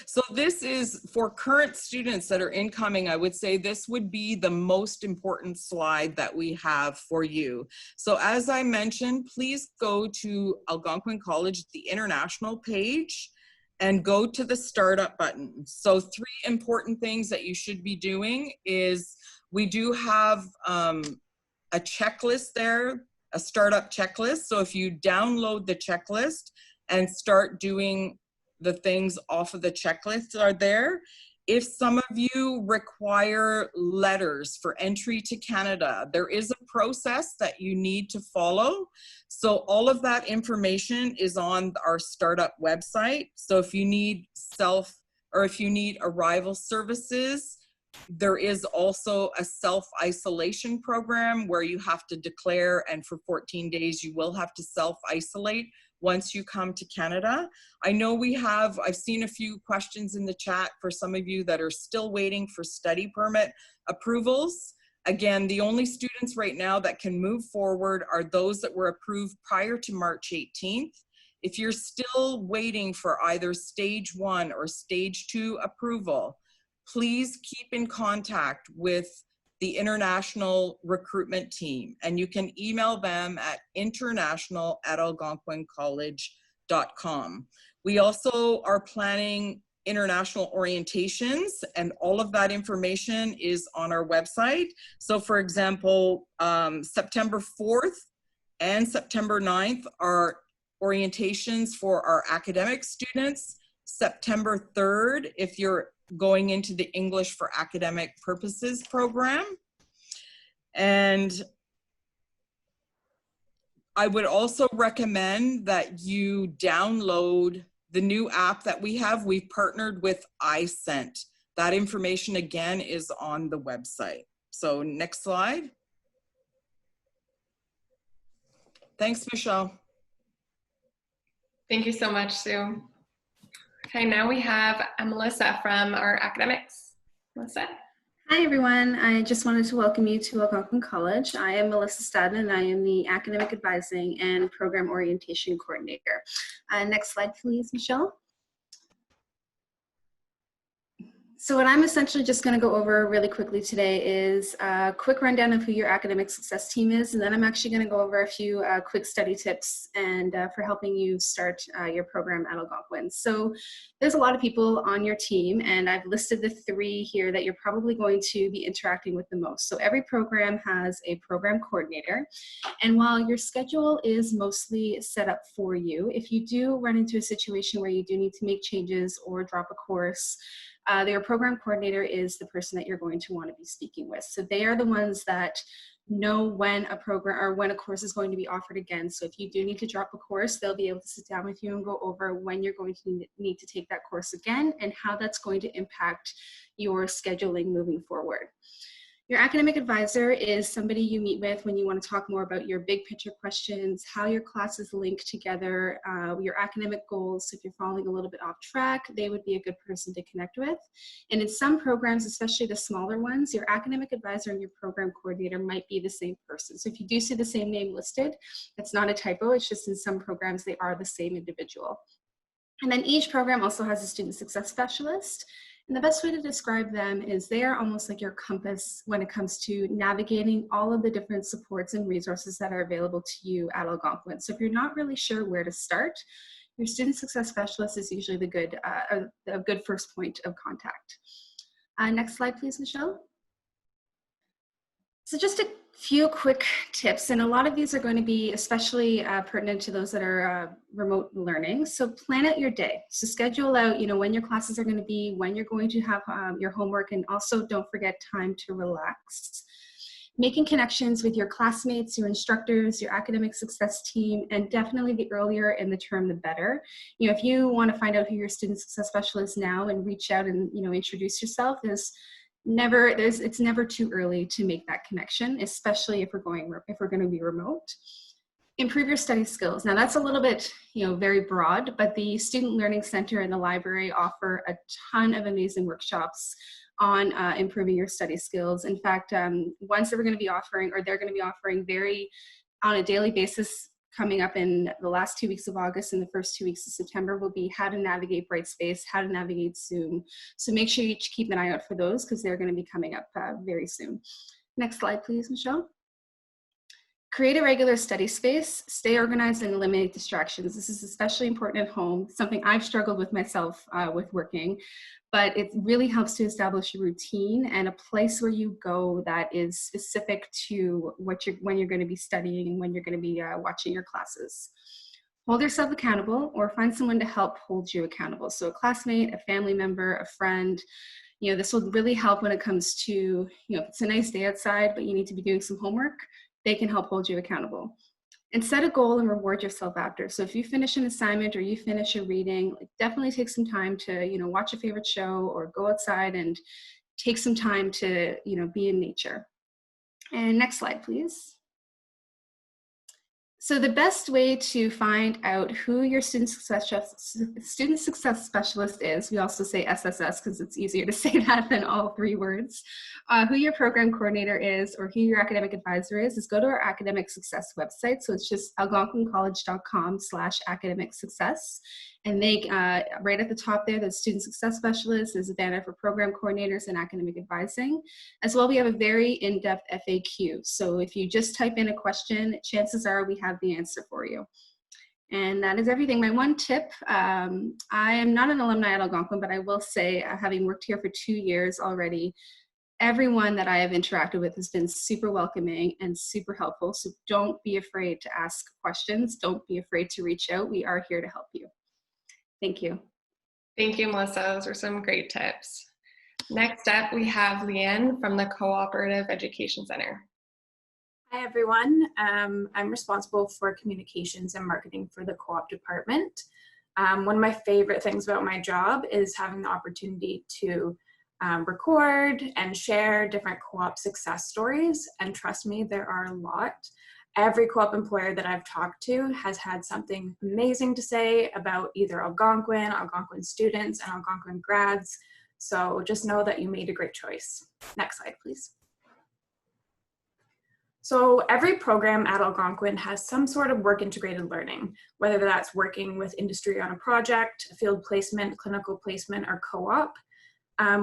So this is for current students that are incoming. I would say this would be the most important slide that we have for you. So as I mentioned, please go to Algonquin College, the international page, and go to the startup button. So 3 important things that you should be doing is we do have a checklist there, a startup checklist. So if you download the checklist and start doing the things off of the checklist are there. If some of you require letters for entry to Canada, there is a process that you need to follow. So all of that information is on our startup website. So if you need if you need arrival services, there is also a self-isolation program where you have to declare, and for 14 days you will have to self-isolate once you come to Canada. I know I've seen a few questions in the chat for some of you that are still waiting for study permit approvals. Again, the only students right now that can move forward are those that were approved prior to March 18th. If you're still waiting for either stage 1 or stage 2 approval, please keep in contact with the international recruitment team, and you can email them at international@algonquincollege.com. We also are planning international orientations, and all of that information is on our website. So for example, September 4th and September 9th are orientations for our academic students. September 3rd, if you're going into the English for Academic Purposes program. And I would also recommend that you download the new app that we have. We've partnered with iSent. That information again is on the website. So next slide. Thanks, Michelle.
Thank you so much, Sue. Okay, now we have Melissa from our academics. Melissa?
Hi, everyone. I just wanted to welcome you to Algonquin College. I am Melissa Stadden, and I am the Academic Advising and Program Orientation Coordinator. Next slide, please, Michelle. So what I'm essentially just going to go over really quickly today is a quick rundown of who your academic success team is, and then I'm actually going to go over a few quick study tips and for helping you start your program at Algonquin. So there's a lot of people on your team, and I've listed the 3 here that you're probably going to be interacting with the most. So every program has a program coordinator, and while your schedule is mostly set up for you, if you do run into a situation where you do need to make changes or drop a course, their program coordinator is the person that you're going to want to be speaking with. So they are the ones that know when a program or when a course is going to be offered again. So if you do need to drop a course, they'll be able to sit down with you and go over when you're going to need to take that course again and how that's going to impact your scheduling moving forward. Your academic advisor is somebody you meet with when you want to talk more about your big picture questions, how your classes link together, your academic goals. So if you're falling a little bit off track, they would be a good person to connect with. And in some programs, especially the smaller ones, your academic advisor and your program coordinator might be the same person. So if you do see the same name listed, it's not a typo, it's just in some programs they are the same individual. And then each program also has a student success specialist. And the best way to describe them is they are almost like your compass when it comes to navigating all of the different supports and resources that are available to you at Algonquin. So if you're not really sure where to start, your student success specialist is usually a good first point of contact. Next slide, please, Michelle. So just a few quick tips, and a lot of these are going to be especially pertinent to those that are remote learning. So plan out your day. So schedule out, when your classes are going to be, when you're going to have your homework, and also don't forget time to relax. Making connections with your classmates, your instructors, your academic success team, and definitely the earlier in the term, the better. If you want to find out who your student success specialist is now and reach out and introduce yourself, it's never too early to make that connection, especially if we're going to be remote. Improve your study skills. Now that's a little bit, very broad, but the Student Learning Center and the library offer a ton of amazing workshops on improving your study skills. In fact, they're going to be offering on a daily basis coming up in the last 2 weeks of August and the first 2 weeks of September will be how to navigate Brightspace, how to navigate Zoom. So make sure you keep an eye out for those because they're going to be coming up very soon. Next slide, please, Michelle. Create a regular study space, stay organized, and eliminate distractions. This is especially important at home, something I've struggled with myself with working, but it really helps to establish a routine and a place where you go that is specific to when you're going to be studying and when you're going to be watching your classes. Hold yourself accountable or find someone to help hold you accountable. So a classmate, a family member, a friend. You know, this will really help when it comes to, you know, if it's a nice day outside, but you need to be doing some homework, they can help hold you accountable. And set a goal and reward yourself after. So if you finish an assignment or you finish a reading, definitely take some time to, you know, watch a favorite show or go outside and take some time to, you know, be in nature. And next slide, please. So the best way to find out who your student success specialist is, we also say SSS because it's easier to say that than all 3 words, who your program coordinator is or who your academic advisor is go to our academic success website. So it's just algonquincollege.com/academic success. And they, right at the top there, the student success specialist, there's a banner for program coordinators and academic advising. As well, we have a very in-depth FAQ. So if you just type in a question, chances are we have the answer for you. And that is everything. My one tip, I am not an alumni at Algonquin, but I will say, having worked here for 2 years already, everyone that I have interacted with has been super welcoming and super helpful. So don't be afraid to ask questions. Don't be afraid to reach out. We are here to help you. Thank you.
Thank you, Melissa. Those are some great tips. Next up, we have Leanne from the Cooperative Education Center.
Hi, everyone. I'm responsible for communications and marketing for the co-op department. One of my favorite things about my job is having the opportunity to record and share different co-op success stories. And trust me, there are a lot. Every co-op employer that I've talked to has had something amazing to say about either Algonquin, Algonquin students, and Algonquin grads. So just know that you made a great choice. Next slide, please. So every program at Algonquin has some sort of work integrated learning, whether that's working with industry on a project, field placement, clinical placement, or co-op.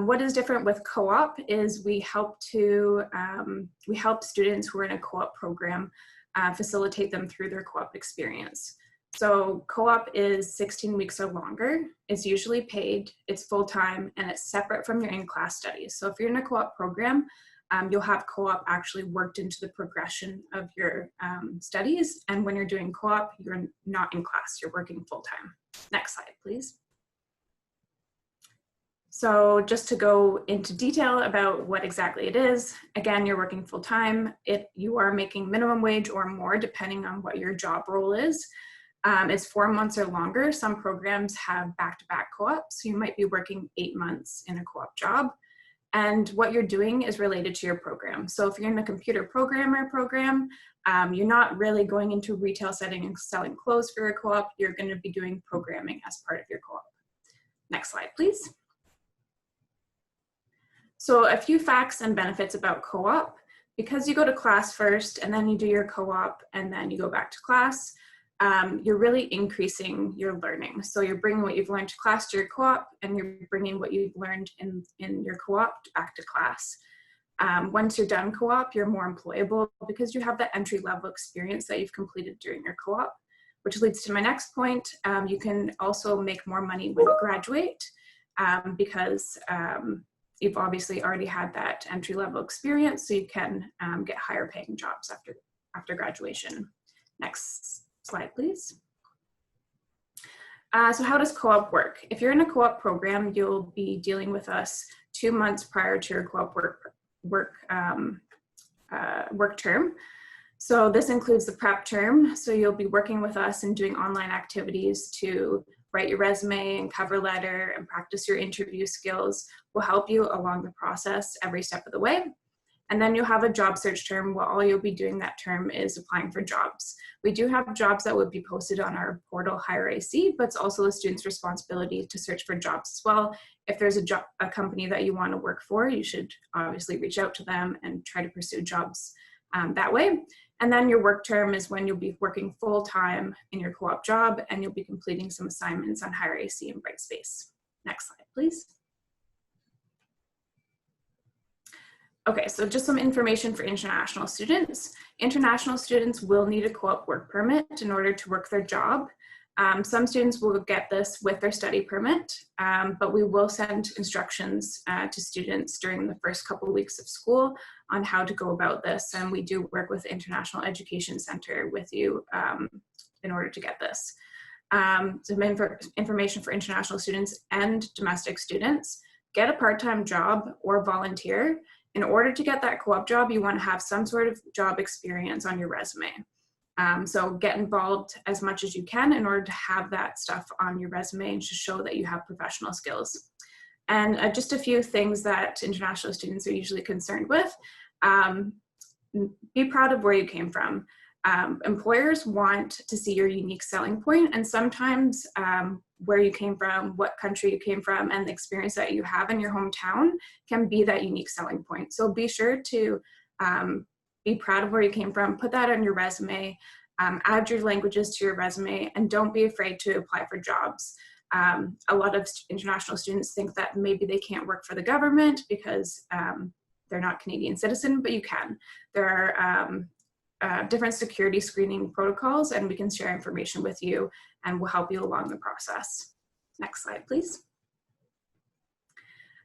What is different with co-op is we help students who are in a co-op program facilitate them through their co-op experience. So co-op is 16 weeks or longer. It's usually paid, it's full-time, and it's separate from your in-class studies. So if you're in a co-op program, you'll have co-op actually worked into the progression of your studies. And when you're doing co-op, you're not in class, you're working full-time. Next slide, please. So just to go into detail about what exactly it is, again, you're working full-time. You are making minimum wage or more depending on what your job role is. It's 4 months or longer. Some programs have back-to-back co-ops, so you might be working 8 months in a co-op job. And what you're doing is related to your program. So if you're in a computer programmer program, you're not really going into retail setting and selling clothes for your co-op. You're going to be doing programming as part of your co-op. Next slide, please. So a few facts and benefits about co-op. Because you go to class first and then you do your co-op and then you go back to class, you're really increasing your learning. So you're bringing what you've learned to class to your co-op, and you're bringing what you've learned in your co-op back to class. Once you're done co-op, you're more employable because you have that entry-level experience that you've completed during your co-op, which leads to my next point. You can also make more money when you graduate because you've obviously already had that entry-level experience, so you can get higher paying jobs after graduation. Next slide, please. So how does co-op work? If you're in a co-op program, you'll be dealing with us 2 months prior to your co-op work term. So this includes the prep term. So you'll be working with us and doing online activities to write your resume and cover letter and practice your interview skills. We'll help you along the process every step of the way. And then you'll have a job search term where all you'll be doing that term is applying for jobs. We do have jobs that would be posted on our portal Hire IEC, but it's also the student's responsibility to search for jobs as well. If there's a company that you want to work for, you should obviously reach out to them and try to pursue jobs that way. And then your work term is when you'll be working full-time in your co-op job and you'll be completing some assignments on Higher AC and Brightspace. Next slide, please. Okay, so just some information for international students. International students will need a co-op work permit in order to work their job. Some students will get this with their study permit, but we will send instructions to students during the first couple of weeks of school on how to go about this. And we do work with the International Education Center with you in order to get this. Some information for international students and domestic students: get a part-time job or volunteer. In order to get that co-op job, you want to have some sort of job experience on your resume. So get involved as much as you can in order to have that stuff on your resume and to show that you have professional skills. And just a few things that international students are usually concerned with. Be proud of where you came from. Employers want to see your unique selling point, and sometimes where you came from, what country you came from, and the experience that you have in your hometown can be that unique selling point. So be sure to be proud of where you came from, put that on your resume, add your languages to your resume, and don't be afraid to apply for jobs. A lot of international students think that maybe they can't work for the government because they're not Canadian citizen, but you can. There are different security screening protocols, and we can share information with you and we'll help you along the process. Next slide, please.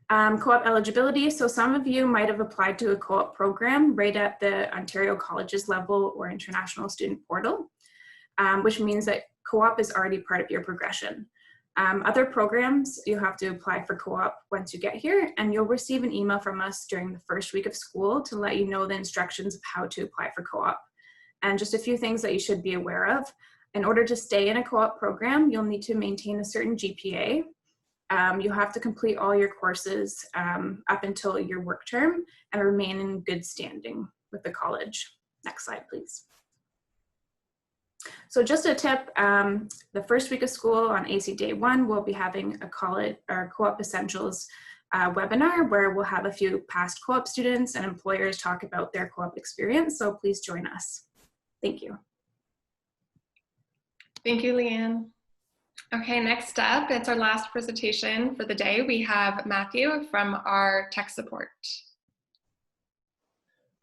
Co-op eligibility. So some of you might have applied to a co-op program right at the Ontario Colleges level or International Student Portal, which means that co-op is already part of your progression. Other programs, you have to apply for co-op once you get here, and you'll receive an email from us during the first week of school to let you know the instructions of how to apply for co-op. And just a few things that you should be aware of. In order to stay in a co-op program, you'll need to maintain a certain GPA. You'll have to complete all your courses up until your work term and remain in good standing with the college. Next slide, please. So just a tip, the first week of school on AC Day 1, we'll be having a college or Co-op Essentials webinar where we'll have a few past co-op students and employers talk about their co-op experience. So please join us. Thank you.
Thank you, Leanne. Okay, next up, it's our last presentation for the day. We have Matthew from our tech support.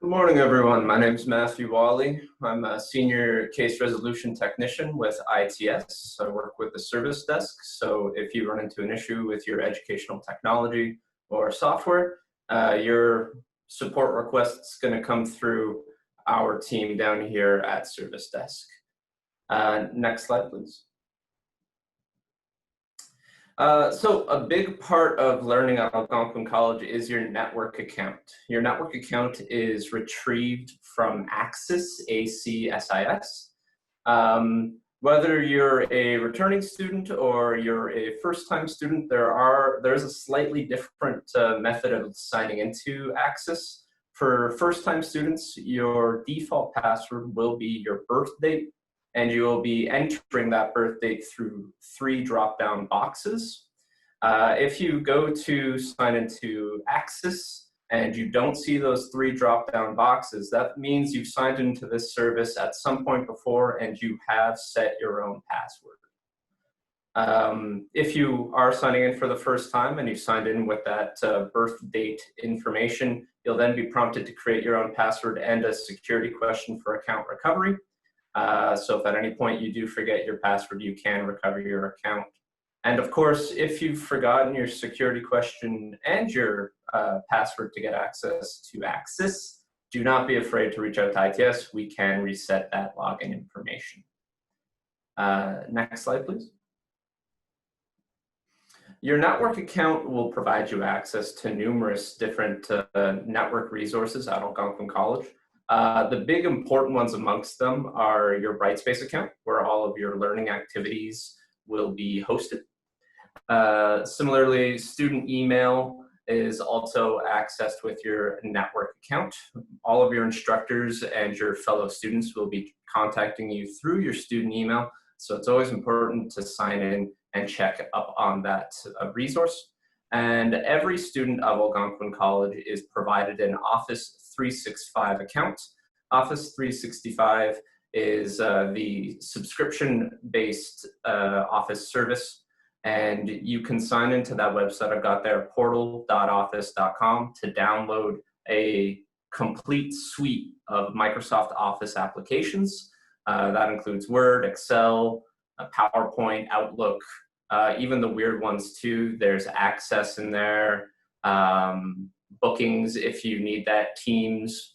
Good morning, everyone. My name is Matthew Wally. I'm a senior case resolution technician with ITS. I work with the service desk. So if you run into an issue with your educational technology or software, your support request is going to come through our team down here at service desk. Next slide, please. So a big part of learning at Algonquin College is your network account. Your network account is retrieved from Axis, A-C-S-I-S. Whether you're a returning student or you're a first-time student, there's a slightly different method of signing into Axis. For first-time students, your default password will be your birth date, and you will be entering that birth date through 3 drop-down boxes. If you go to sign into Axis and you don't see those 3 drop-down boxes, that means you've signed into this service at some point before and you have set your own password. If you are signing in for the first time and you signed in with that birth date information, you'll then be prompted to create your own password and a security question for account recovery. So if at any point you do forget your password, you can recover your account. And of course, if you've forgotten your security question and your password to get access to Axis, do not be afraid to reach out to ITS. We can reset that login information. Next slide, please. Your network account will provide you access to numerous different network resources at Algonquin College. The big important ones amongst them are your Brightspace account, where all of your learning activities will be hosted. Similarly, student email is also accessed with your network account. All of your instructors and your fellow students will be contacting you through your student email, so it's always important to sign in and check up on that resource. And every student of Algonquin College is provided an Office 365 account. Office 365 is the subscription-based Office service, and you can sign into that website I've got there, portal.office.com, to download a complete suite of Microsoft Office applications. That includes Word, Excel, PowerPoint, Outlook, even the weird ones too. There's Access in there, bookings if you need that, Teams.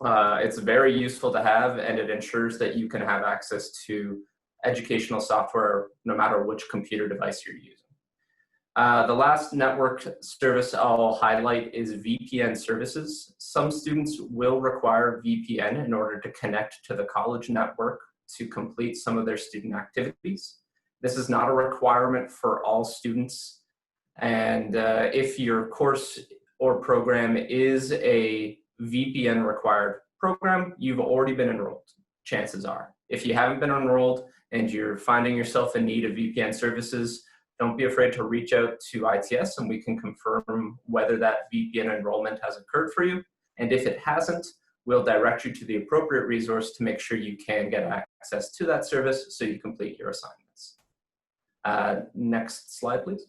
It's very useful to have, and it ensures that you can have access to educational software no matter which computer device you're using. The last network service I'll highlight is VPN services. Some students will require VPN in order to connect to the college network to complete some of their student activities. This is not a requirement for all students, and if your course or program is a VPN required program, you've already been enrolled, chances are. If you haven't been enrolled and you're finding yourself in need of VPN services, don't be afraid to reach out to ITS and we can confirm whether that VPN enrollment has occurred for you. And if it hasn't, we'll direct you to the appropriate resource to make sure you can get access to that service so you complete your assignments. Next slide, please.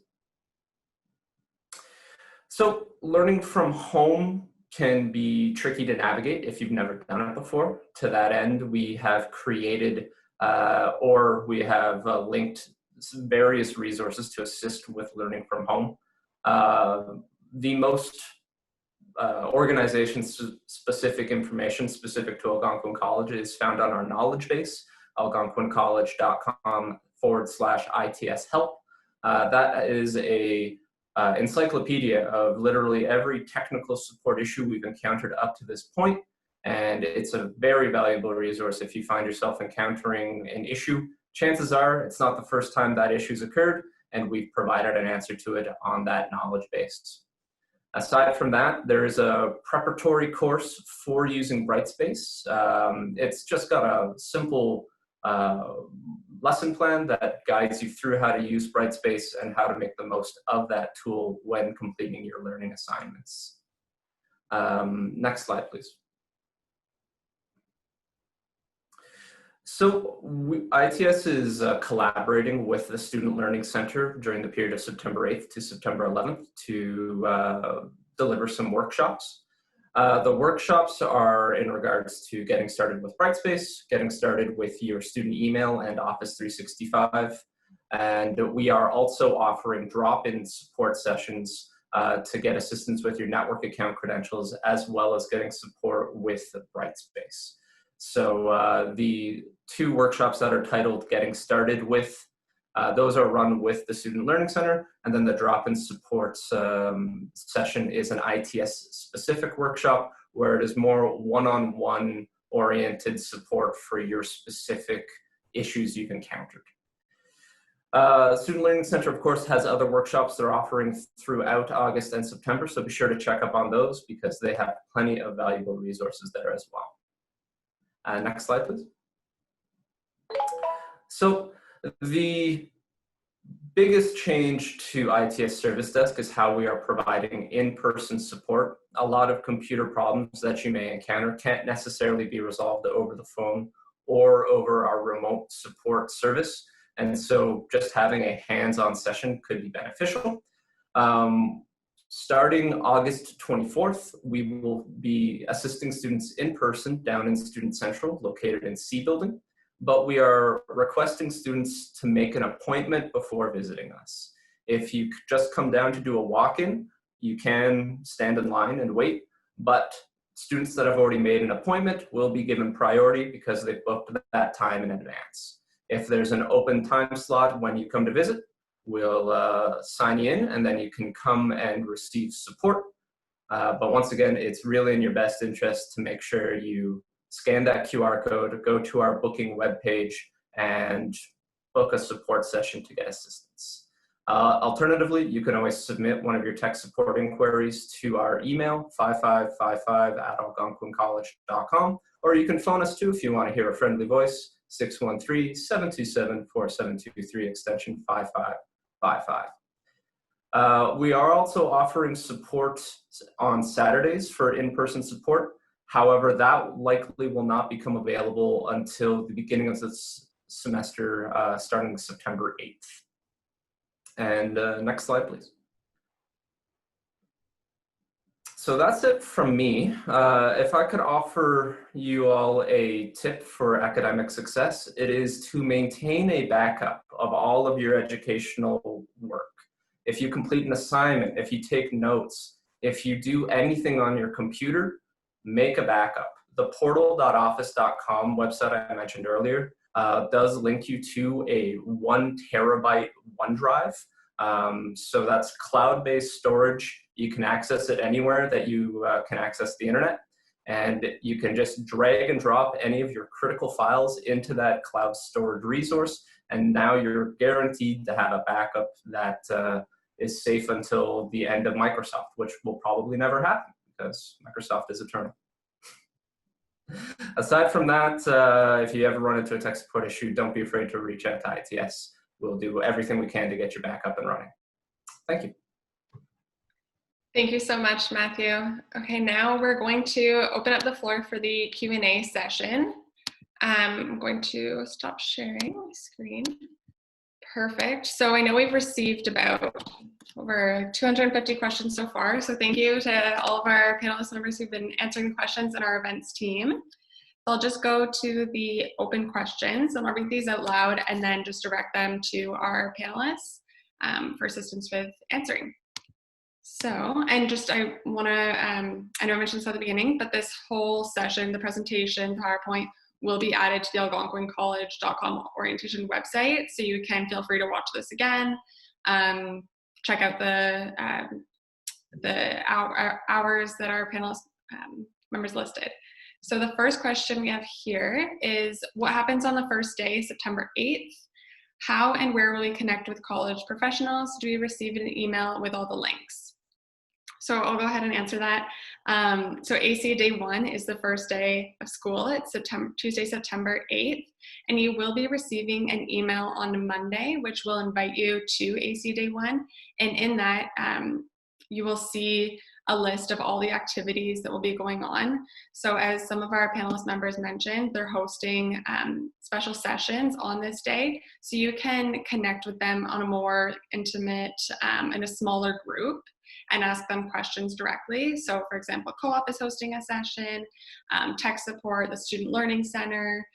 So learning from home can be tricky to navigate if you've never done it before. To that end, we have created or we have linked various resources to assist with learning from home. The most organization-specific information specific to Algonquin College is found on our knowledge base, algonquincollege.com/ITS help. That is a encyclopedia of literally every technical support issue we've encountered up to this point, and it's a very valuable resource if you find yourself encountering an issue. Chances are it's not the first time that issue's occurred, and we've provided an answer to it on that knowledge base. Aside from that, there is a preparatory course for using Brightspace. It's just got a simple lesson plan that guides you through how to use Brightspace and how to make the most of that tool when completing your learning assignments. Next slide, please. So ITS is collaborating with the Student Learning Center during the period of September 8th to September 11th to deliver some workshops. The workshops are in regards to getting started with Brightspace, getting started with your student email and Office 365, and we are also offering drop-in support sessions to get assistance with your network account credentials, as well as getting support with Brightspace. So the two workshops that are titled Getting Started With, those are run with the Student Learning Center, and then the drop-in support session is an ITS-specific workshop where it is more one-on-one oriented support for your specific issues you've encountered. Student Learning Center, of course, has other workshops they're offering throughout August and September, so be sure to check up on those because they have plenty of valuable resources there as well. Next slide, please. So the biggest change to ITS Service Desk is how we are providing in-person support. A lot of computer problems that you may encounter can't necessarily be resolved over the phone or over our remote support service. And so just having a hands-on session could be beneficial. Starting August 24th, we will be assisting students in person down in Student Central, located in C Building, but we are requesting students to make an appointment before visiting us. If you just come down to do a walk-in, you can stand in line and wait, but students that have already made an appointment will be given priority because they've booked that time in advance. If there's an open time slot when you come to visit, we'll sign you in and then you can come and receive support. But once again, it's really in your best interest to make sure you scan that QR code, go to our booking webpage, and book a support session to get assistance. Alternatively, you can always submit one of your tech support inquiries to our email, 5555@algonquincollege.com, or you can phone us too if you want to hear a friendly voice, 613-727-4723, extension 5555. We are also offering support on Saturdays for in-person support. However, that likely will not become available until the beginning of this semester, starting September 8th. And next slide, please. So that's it from me. If I could offer you all a tip for academic success, it is to maintain a backup of all of your educational work. If you complete an assignment, if you take notes, if you do anything on your computer, make a backup. The portal.office.com website I mentioned earlier does link you to a 1 terabyte OneDrive. So that's cloud-based storage. You can access it anywhere that you can access the internet. And you can just drag and drop any of your critical files into that cloud storage resource. And now you're guaranteed to have a backup that is safe until the end of Microsoft, which will probably never happen because Microsoft is eternal. Aside from that, if you ever run into a tech support issue, don't be afraid to reach out to ITS. We'll do everything we can to get your back up and running. Thank you.
Thank you so much, Matthew. Okay, now we're going to open up the floor for the Q&A session. I'm going to stop sharing my screen. Perfect. So I know we've received about over 250 questions so far. So thank you to all of our panelist members who've been answering the questions in our events team. I'll just go to the open questions and I'll read these out loud and then just direct them to our panelists for assistance with answering. So, and just I want to, I know I mentioned this at the beginning, but this whole session, the presentation, PowerPoint, will be added to the algonquincollege.com orientation website. So you can feel free to watch this again, check out the hours that our panelist members listed. So the first question we have here is, what happens on the first day, September 8th? How and where will we connect with college professionals? Do we receive an email with all the links? So I'll go ahead and answer that. So ACA Day 1 is the first day of school. It's Tuesday, September 8th. And you will be receiving an email on Monday, which will invite you to ACA Day 1. And in that, you will see a list of all the activities that will be going on. So as some of our panelist members mentioned, they're hosting special sessions on this day. So you can connect with them on a more intimate and a smaller group and ask them questions directly. So for example, Co-op is hosting a session, tech support, the Student Learning Center.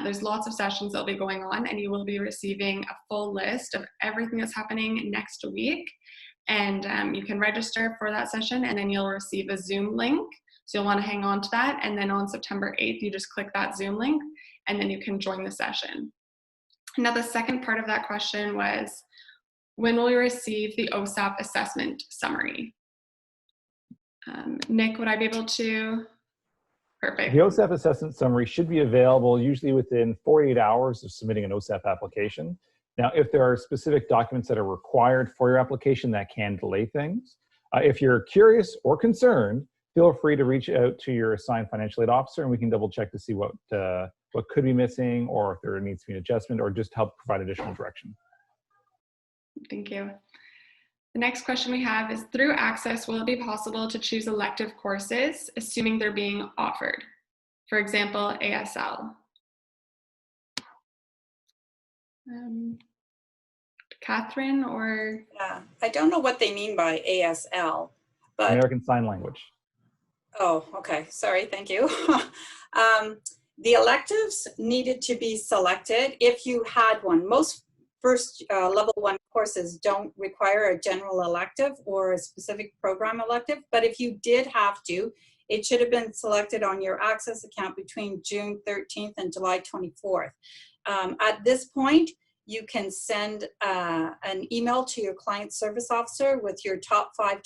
There's lots of sessions that'll be going on, and you will be receiving a full list of everything that's happening next week. And you can register for that session, and then you'll receive a Zoom link. So you'll want to hang on to that. And then on September 8th, you just click that Zoom link, and then you can join the session. Now, the second part of that question was, when will we receive the OSAP assessment summary? Nick, would I be able to? Perfect.
The OSAP assessment summary should be available usually within 48 hours of submitting an OSAP application. Now, if there are specific documents that are required for your application, that can delay things. If you're curious or concerned, feel free to reach out to your assigned financial aid officer, and we can double check to see what could be missing, or if there needs to be an adjustment, or just help provide additional direction.
Thank you. The next question we have is, through Access, will it be possible to choose elective courses, assuming they're being offered? For example, ASL. Catherine or?
Yeah, I don't know what they mean by ASL, but.
American Sign Language.
Oh, okay. Sorry. Thank you. The electives needed to be selected if you had one. Most first level 1 courses don't require a general elective or a specific program elective, but if you did have to, it should have been selected on your Access account between June 13th and July 24th. At this point, you can send an email to your client service officer with your top 5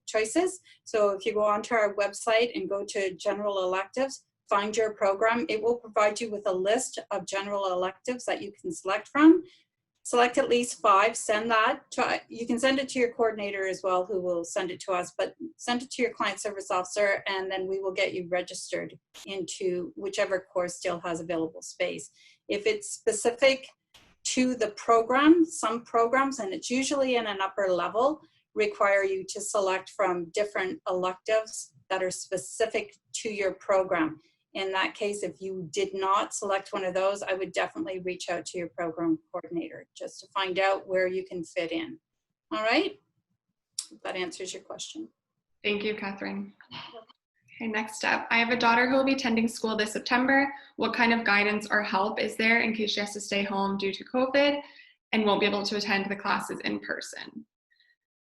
choices. So if you go onto our website and go to general electives, find your program, it will provide you with a list of general electives that you can select from. Select at least 5, send that to, you can send it to your coordinator as well, who will send it to us, but send it to your client service officer, and then we will get you registered into whichever course still has available space. If it's specific to the program, some programs, and it's usually in an upper level, require you to select from different electives that are specific to your program. In that case, if you did not select one of those, I would definitely reach out to your program coordinator just to find out where you can fit in. All right, if that answers your question.
Thank you, Catherine. Okay, next up, I have a daughter who will be attending school this September. What kind of guidance or help is there in case she has to stay home due to COVID and won't be able to attend the classes in person?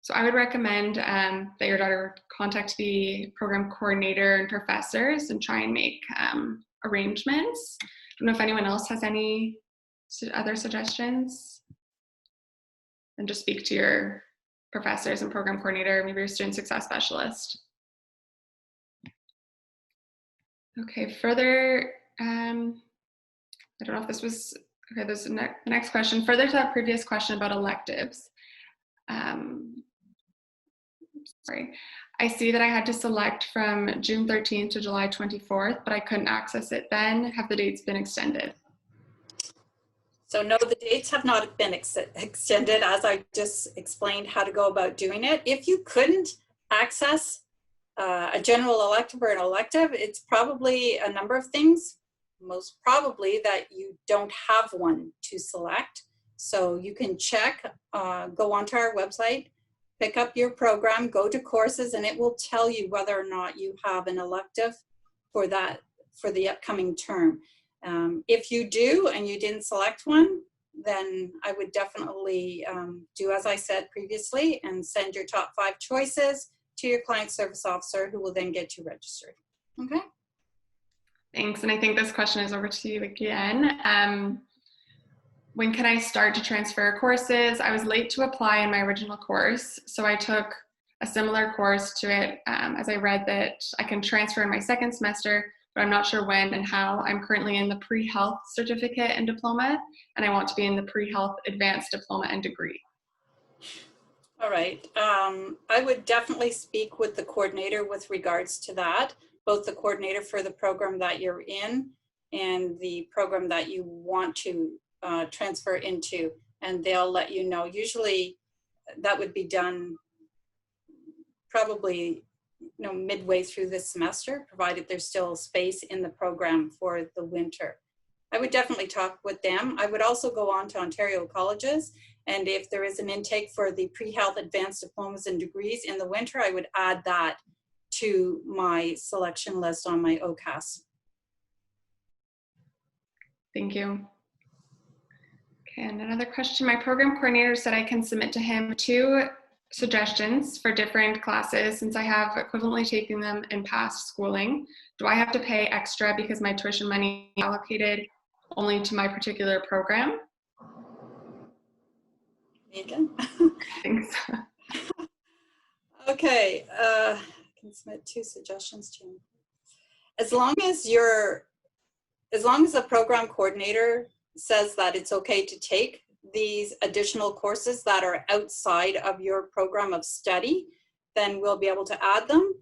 So I would recommend that your daughter contact the program coordinator and professors and try and make arrangements. I don't know if anyone else has any other suggestions. And just speak to your professors and program coordinator, maybe your student success specialist. Okay, further, I don't know if this was, okay, there's the next question. Further to that previous question about electives. Sorry, I see that I had to select from June 13th to July 24th, but I couldn't access it then. Have the dates been extended?
So no, the dates have not been extended, as I just explained how to go about doing it. If you couldn't access a general elective or an elective, it's probably a number of things. Most probably that you don't have one to select. So you can check, go onto our website, pick up your program, go to courses, and it will tell you whether or not you have an elective for the upcoming term. If you do and you didn't select one, then I would definitely do as I said previously and send your top 5 choices to your client service officer, who will then get you registered. Okay?
Thanks, and I think this question is over to you again. When can I start to transfer courses? I was late to apply in my original course, so I took a similar course to it as I read that I can transfer in my second semester, but I'm not sure when and how. I'm currently in the pre-health certificate and diploma, and I want to be in the pre-health advanced diploma and degree.
All right, I would definitely speak with the coordinator with regards to that, both the coordinator for the program that you're in and the program that you want to transfer into, and they'll let you know. Usually that would be done probably midway through this semester, provided there's still space in the program for the winter. I would definitely talk with them. I would also go on to Ontario colleges, and if there is an intake for the pre-health advanced diplomas and degrees in the winter, I would add that to my selection list on my OCAS.
Thank you. Okay, and another question. My program coordinator said I can submit to him 2 suggestions for different classes since I have equivalently taken them in past schooling. Do I have to pay extra because my tuition money is allocated only to my particular program?
Megan?
Thanks.
Okay, I can submit 2 suggestions to him. As long as the program coordinator says that it's okay to take these additional courses that are outside of your program of study, then we'll be able to add them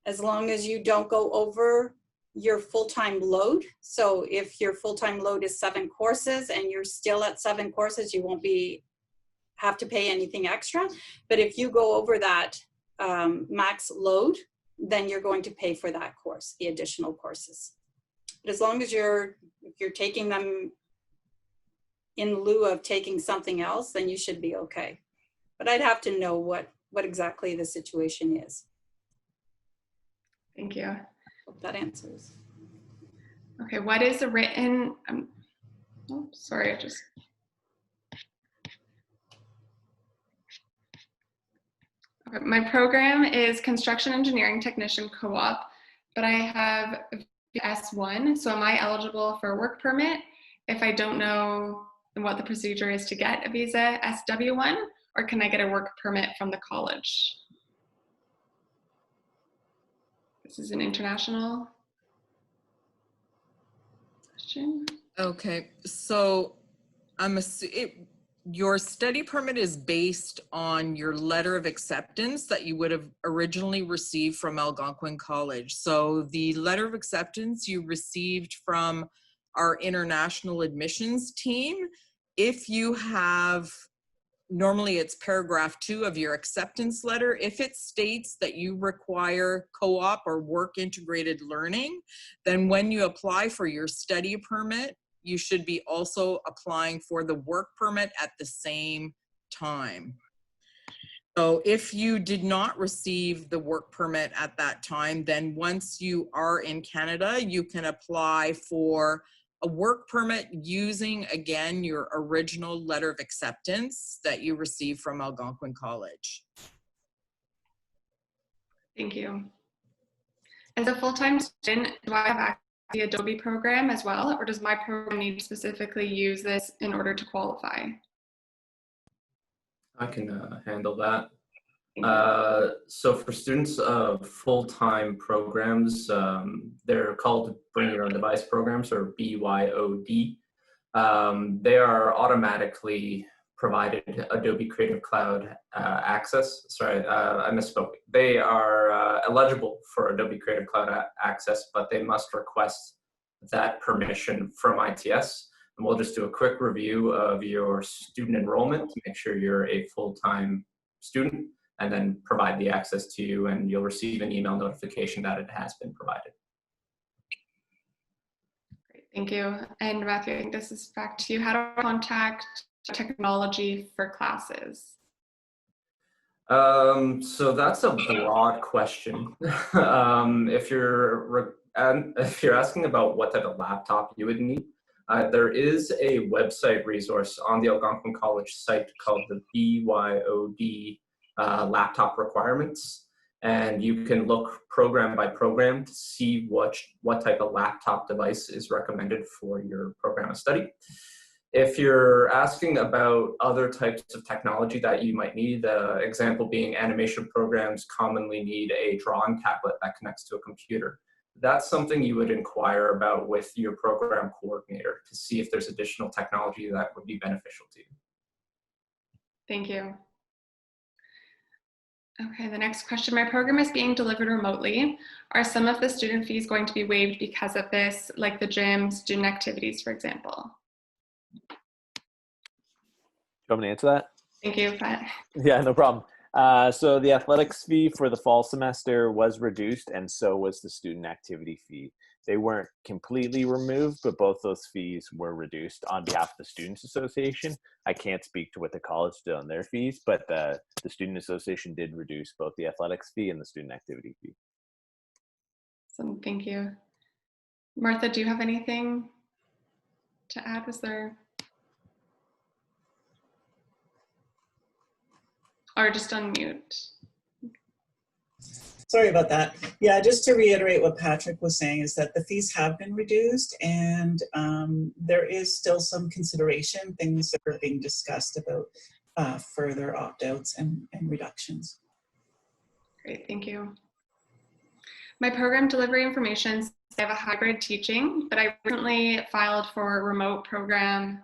as long as you don't go over your full-time load. So if your full-time load is 7 courses and you're still at 7 courses, you won't have to pay anything extra. But if you go over that max load, then you're going to pay for that course, the additional courses. But as long as you're taking them in lieu of taking something else, then you should be okay. But I'd have to know what exactly the situation is.
Thank you.
Hope that answers.
Okay, what is a written, oh, sorry, I just. Okay, my program is Construction Engineering Technician Co-op, but I have S1, so am I eligible for a work permit if I don't know what the procedure is to get a visa SW1, or can I get a work permit from the college? This is an international question.
Okay, so your study permit is based on your letter of acceptance that you would have originally received from Algonquin College. So the letter of acceptance you received from our international admissions team, if you have normally it's paragraph 2 of your acceptance letter. If it states that you require co-op or work integrated learning, then when you apply for your study permit, you should be also applying for the work permit at the same time. So if you did not receive the work permit at that time, then once you are in Canada, you can apply for a work permit using, again, your original letter of acceptance that you received from Algonquin College.
Thank you. As a full-time student, do I have access to the Adobe program as well, or does my program need to specifically use this in order to qualify?
I can handle that. So for students of full-time programs, they're called Bring Your Own Device programs, or BYOD. They are automatically provided Adobe Creative Cloud access. Sorry, I misspoke. They are eligible for Adobe Creative Cloud access, but they must request that permission from ITS. And we'll just do a quick review of your student enrollment to make sure you're a full-time student, and then provide the access to you, and you'll receive an email notification that it has been provided.
Great, thank you. And Matthew, I think this is back to you. How do I contact technology for classes?
So that's a broad question. If you're asking about what type of laptop you would need, there is a website resource on the Algonquin College site called the BYOD laptop requirements, and you can look program by program to see what type of laptop device is recommended for your program of study. If you're asking about other types of technology that you might need, example being animation programs commonly need a drawing tablet that connects to a computer. That's something you would inquire about with your program coordinator to see if there's additional technology that would be beneficial to you.
Thank you. Okay, the next question. My program is being delivered remotely. Are some of the student fees going to be waived because of this, like the gym, student activities, for example?
Do you want me to answer that?
Thank you, Pat.
Yeah, no problem. So the athletics fee for the fall semester was reduced, and so was the student activity fee. They weren't completely removed, but both those fees were reduced on behalf of the Students Association. I can't speak to what the college did on their fees, but the Student Association did reduce both the athletics fee and the student activity fee.
Awesome, thank you. Martha, do you have anything to add? Was there? Or just unmute.
Sorry about that. Yeah, just to reiterate what Patrick was saying is that the fees have been reduced, and there is still some consideration, things that are being discussed about further opt-outs and reductions.
Great, thank you. My program delivery information, I have a hybrid teaching, but I recently filed for a remote program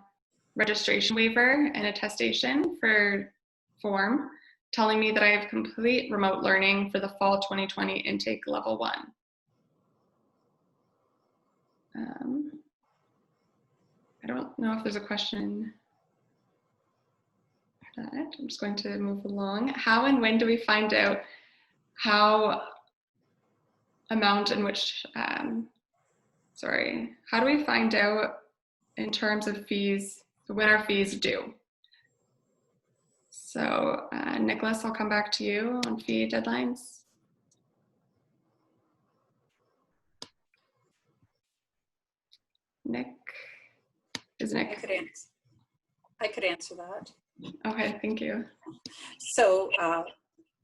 registration waiver and attestation for form, telling me that I have complete remote learning for the fall 2020 intake level 1. I don't know if there's a question for that. I'm just going to move along. How and when do we find out how amount in which, how do we find out in terms of fees, when our fees due? So Nicholas, I'll come back to you on fee deadlines. Nick, is Nick?
I could answer that.
Okay, thank you.
So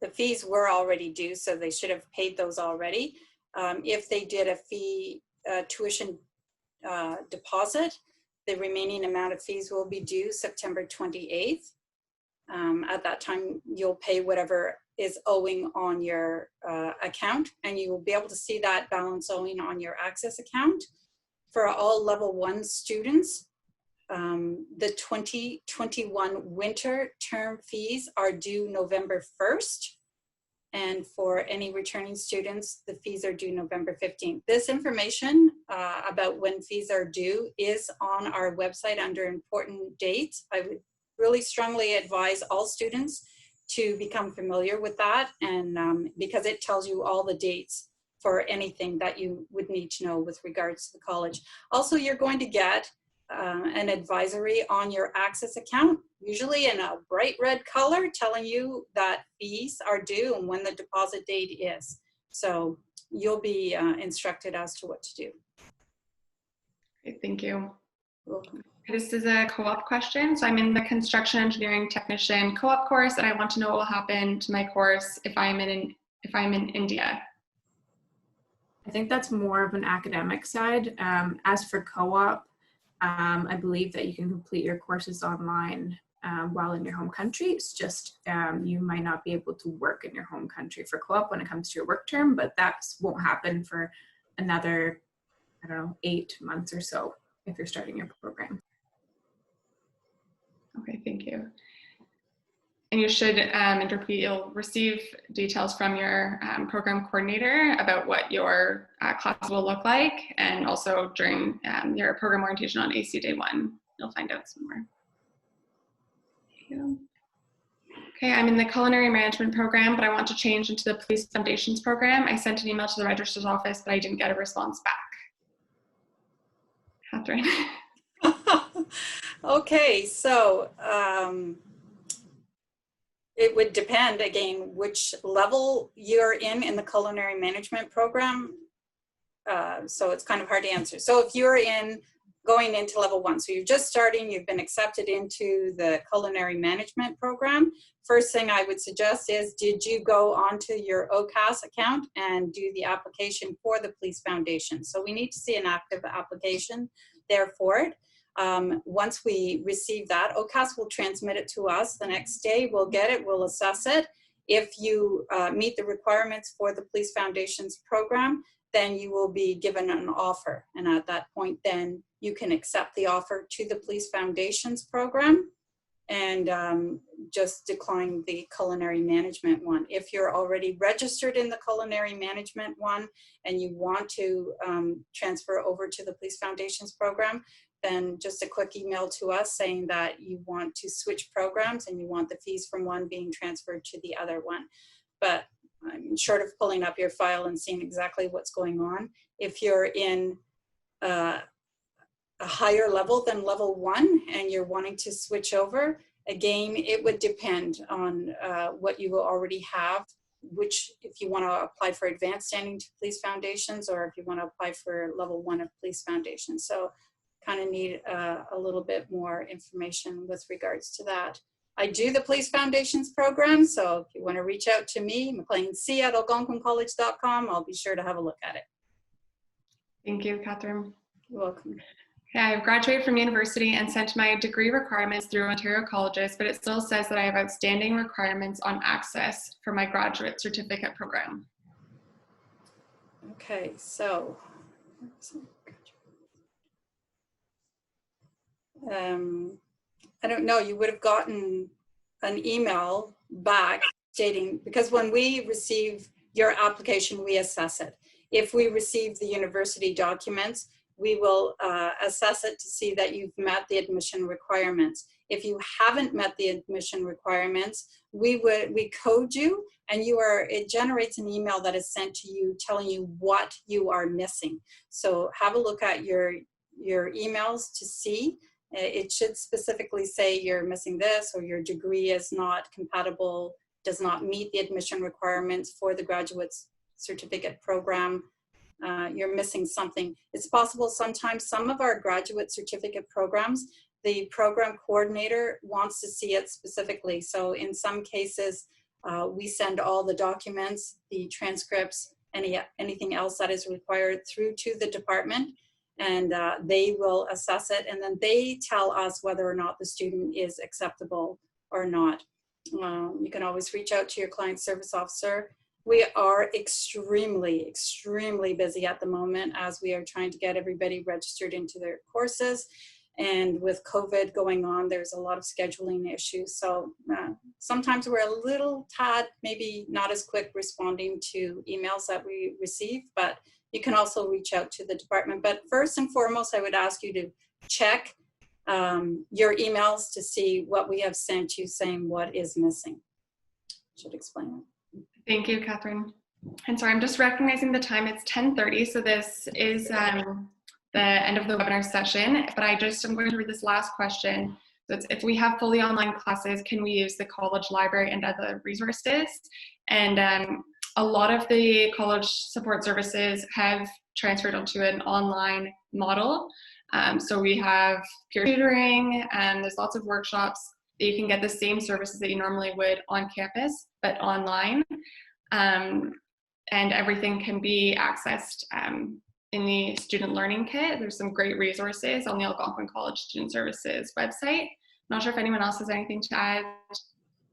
the fees were already due, so they should have paid those already. If they did a fee tuition deposit, the remaining amount of fees will be due September 28th. At that time, you'll pay whatever is owing on your account, and you will be able to see that balance owing on your Access account. For all level 1 students, the 2021 winter term fees are due November 1st. And for any returning students, the fees are due November 15th. This information about when fees are due is on our website under important dates. I would really strongly advise all students to become familiar with that, and because it tells you all the dates for anything that you would need to know with regards to the college. Also, you're going to get an advisory on your Access account, usually in a bright red color, telling you that fees are due and when the deposit date is. So you'll be instructed as to what to do.
Okay, thank you.
You're welcome.
This is a co-op question. So I'm in the construction engineering technician co-op course, and I want to know what will happen to my course if I'm in India.
I think that's more of an academic side. As for co-op, I believe that you can complete your courses online while in your home country. It's just you might not be able to work in your home country for co-op when it comes to your work term, but that won't happen for another, I don't know, 8 months or so if you're starting your program.
Okay, thank you. And you should you'll receive details from your program coordinator about what your class will look like, and also during your program orientation on AC Day 1, you'll find out some more. Okay, I'm in the culinary management program, but I want to change into the police foundations program. I sent an email to the registrar's office, but I didn't get a response back. Catherine.
Okay, so it would depend, again, which level you're in the culinary management program. So it's kind of hard to answer. So if you're going into level 1, so you're just starting, you've been accepted into the culinary management program, first thing I would suggest is, did you go onto your OCAS account and do the application for the police foundation? So we need to see an active application there for it. Once we receive that, OCAS will transmit it to us. The next day we'll get it, we'll assess it. If you meet the requirements for the Police Foundations program, then you will be given an offer. And at that point, then you can accept the offer to the Police Foundations program and just decline the culinary management one. If you're already registered in the culinary management one and you want to transfer over to the Police Foundations program, then just a quick email to us saying that you want to switch programs and you want the fees from one being transferred to the other one. But I'm short of pulling up your file and seeing exactly what's going on. If you're in a higher level than level 1 and you're wanting to switch over, again, it would depend on what you already have, which if you want to apply for advanced standing to Police Foundations or if you want to apply for level 1 of Police Foundations. So kind of need a little bit more information with regards to that. I do the Police Foundations program, so if you want to reach out to me, mcleanc@algonquincollege.com, I'll be sure to have a look at it.
Thank you, Catherine.
You're welcome.
Okay, I've graduated from university and sent my degree requirements through Ontario colleges, but it still says that I have outstanding requirements on Access for my graduate certificate program.
Okay, so I don't know, you would have gotten an email back stating, because when we receive your application, we assess it. If we receive the university documents, we will assess it to see that you've met the admission requirements. If you haven't met the admission requirements, we code you, and it generates an email that is sent to you telling you what you are missing. So have a look at your emails to see. It should specifically say you're missing this, or your degree is not compatible, does not meet the admission requirements for the graduate certificate program. You're missing something. It's possible sometimes some of our graduate certificate programs, the program coordinator wants to see it specifically. So in some cases, we send all the documents, the transcripts, anything else that is required through to the department, and they will assess it, and then they tell us whether or not the student is acceptable or not. You can always reach out to your client service officer. We are extremely, extremely busy at the moment as we are trying to get everybody registered into their courses. And with COVID going on, there's a lot of scheduling issues. So sometimes we're a little tad, maybe not as quick responding to emails that we receive, but you can also reach out to the department. But first and foremost, I would ask you to check your emails to see what we have sent you saying what is missing. Should explain it.
Thank you, Catherine. And sorry, I'm just recognizing the time. It's 10:30, so this is the end of the webinar session, but I'm going to read this last question. So it's, if we have fully online classes, can we use the college library and other resources? And a lot of the college support services have transferred onto an online model. So we have peer tutoring, and there's lots of workshops that you can get the same services that you normally would on campus, but online. And everything can be accessed in the Student Learning Kit. There's some great resources on the Algonquin College Student Services website. I'm not sure if anyone else has anything to add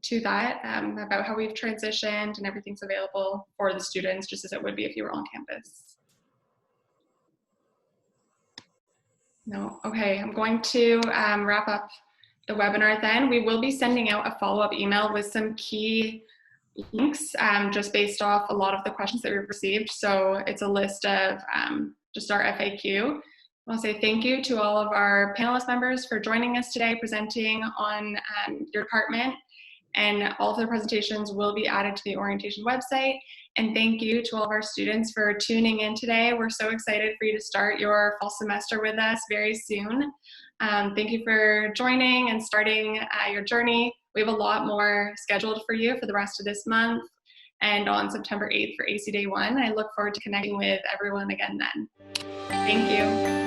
to that about how we've transitioned and everything's available for the students, just as it would be if you were on campus. No, okay, I'm going to wrap up the webinar then. We will be sending out a follow-up email with some key links just based off a lot of the questions that we've received. So it's a list of just our FAQ. I want to say thank you to all of our panelist members for joining us today, presenting on your department, and all of the presentations will be added to the orientation website. And thank you to all of our students for tuning in today. We're so excited for you to start your fall semester with us very soon. Thank you for joining and starting your journey. We have a lot more scheduled for you for the rest of this month and on September 8th for AC Day 1. I look forward to connecting with everyone again then. Thank you.